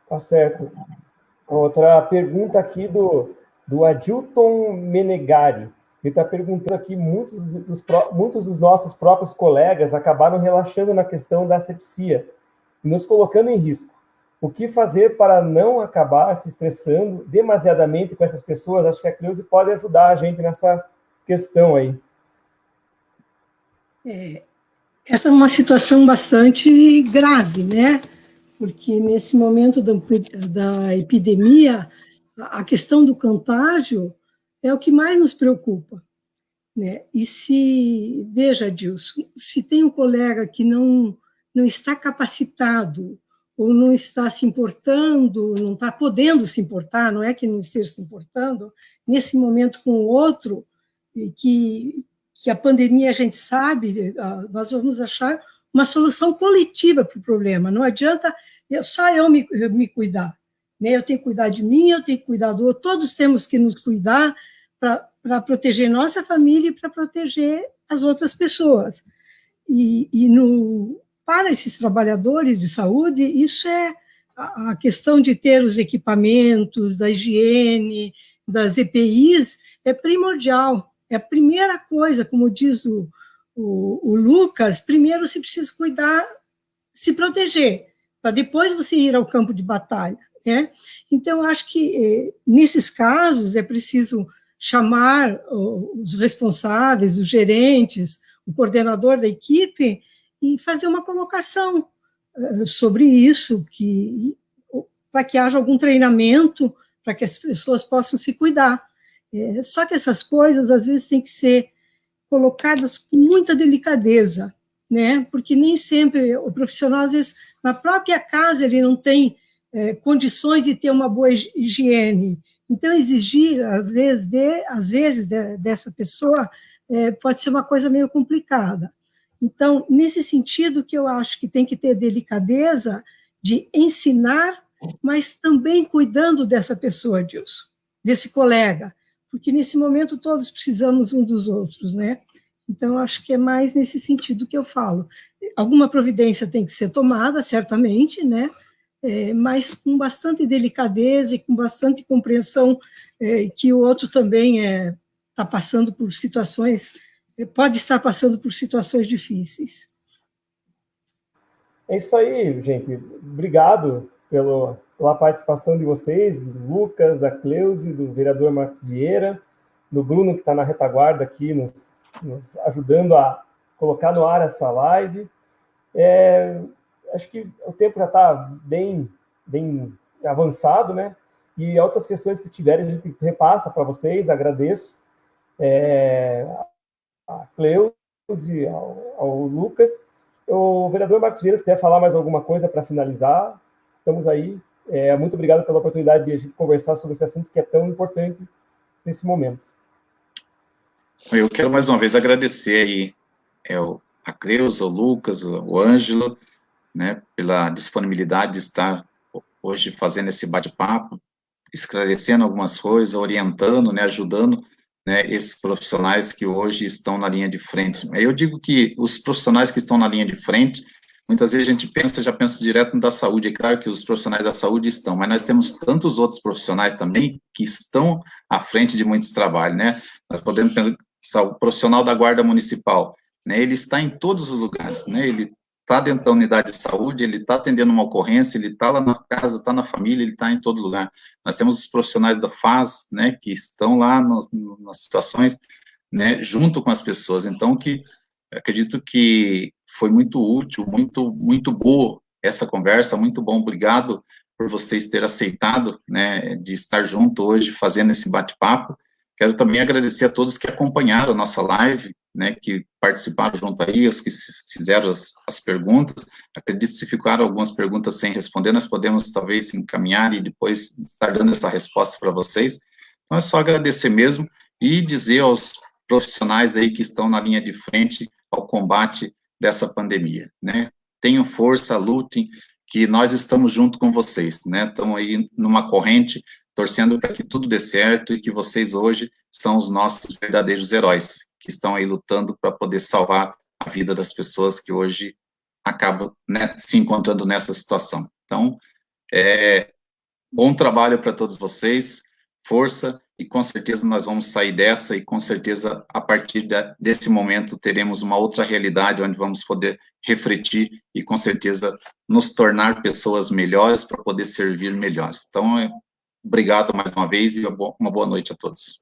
Tá certo. Outra pergunta aqui do Adilton Menegari. Ele está perguntando aqui, muitos dos nossos próprios colegas acabaram relaxando na questão da asepsia, nos colocando em risco. O que fazer para não acabar se estressando demasiadamente com essas pessoas? Acho que a Cleusa pode ajudar a gente nessa questão aí. Essa é uma situação bastante grave, né? Porque nesse momento da epidemia, a questão do contágio é o que mais nos preocupa, né? E veja, Dilson, se tem um colega que não está capacitado ou não está se importando, não está podendo se importar, não é que não esteja se importando, nesse momento com o outro, que a pandemia, a gente sabe, nós vamos achar uma solução coletiva para o problema. Não adianta só eu me cuidar, né? Eu tenho que cuidar de mim, eu tenho que cuidar do outro, todos temos que nos cuidar para proteger nossa família e para proteger as outras pessoas. Para esses trabalhadores de saúde, isso é a questão de ter os equipamentos, da higiene, das EPIs, é primordial. É a primeira coisa, como diz o Lucas, primeiro você precisa cuidar, se proteger, para depois você ir ao campo de batalha, né? Então, eu acho que, nesses casos, é preciso chamar os responsáveis, os gerentes, o coordenador da equipe e fazer uma colocação sobre isso, para que haja algum treinamento para que as pessoas possam se cuidar. Só que essas coisas, às vezes, têm que ser colocadas com muita delicadeza, né? Porque nem sempre o profissional, às vezes, na própria casa, ele não tem condições de ter uma boa higiene. Então, exigir, às vezes dessa pessoa, pode ser uma coisa meio complicada. Então, nesse sentido que eu acho que tem que ter delicadeza de ensinar, mas também cuidando dessa pessoa, Dilson, desse colega, porque nesse momento todos precisamos um dos outros, né? Então, acho que é mais nesse sentido que eu falo. Alguma providência tem que ser tomada, certamente, né? Mas com bastante delicadeza e com bastante compreensão que o outro também está passando por situações, pode estar passando por situações difíceis. É isso aí, gente. Obrigado pela participação de vocês, do Lucas, da Cleusi, do vereador Marcos Vieira, do Bruno, que está na retaguarda aqui, nos ajudando a colocar no ar essa live. Acho que o tempo já está bem avançado, né? E outras questões que tiverem, a gente repassa para vocês, agradeço a Cleusi, ao Lucas. O vereador Marcos Vieira, se quer falar mais alguma coisa para finalizar, estamos aí. Muito obrigado pela oportunidade de a gente conversar sobre esse assunto que é tão importante nesse momento. Eu quero mais uma vez agradecer aí a Cleusa, o Lucas, o Ângelo, né, pela disponibilidade de estar hoje fazendo esse bate-papo, esclarecendo algumas coisas, orientando, né, ajudando, né, esses profissionais que hoje estão na linha de frente. Eu digo que os profissionais que estão na linha de frente, muitas vezes a gente já pensa direto no da saúde, é claro que os profissionais da saúde estão, mas nós temos tantos outros profissionais também que estão à frente de muitos trabalhos, né, nós podemos pensar, o profissional da Guarda Municipal, né, ele está em todos os lugares, né, ele está dentro da unidade de saúde, ele está atendendo uma ocorrência, ele está lá na casa, está na família, ele está em todo lugar. Nós temos os profissionais da FAS, né, que estão lá nas situações, né, junto com as pessoas. Então, acredito que foi muito útil, muito boa essa conversa, muito bom. Obrigado por vocês terem aceitado, né, de estar junto hoje, fazendo esse bate-papo. Quero também agradecer a todos que acompanharam a nossa live, né, que participaram junto aí, os que fizeram as perguntas. Acredito que se ficaram algumas perguntas sem responder, nós podemos talvez encaminhar e depois estar dando essa resposta para vocês. Então é só agradecer mesmo e dizer aos profissionais aí que estão na linha de frente ao combate dessa pandemia, né? Tenham força, lutem, que nós estamos junto com vocês, né? Estamos aí numa corrente, torcendo para que tudo dê certo e que vocês hoje são os nossos verdadeiros heróis, que estão aí lutando para poder salvar a vida das pessoas que hoje acabam, né, se encontrando nessa situação. Então, bom trabalho para todos vocês, força, e com certeza nós vamos sair dessa, e com certeza a partir desse momento teremos uma outra realidade, onde vamos poder refletir e com certeza nos tornar pessoas melhores para poder servir melhores. Então, obrigado mais uma vez e uma boa noite a todos.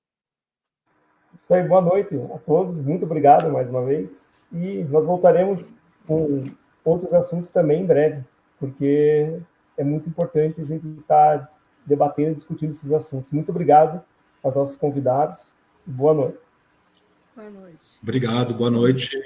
Isso aí, boa noite a todos, muito obrigado mais uma vez, e nós voltaremos com outros assuntos também em breve, porque é muito importante a gente estar debatendo e discutindo esses assuntos. Muito obrigado aos nossos convidados, boa noite. Boa noite. Obrigado, boa noite.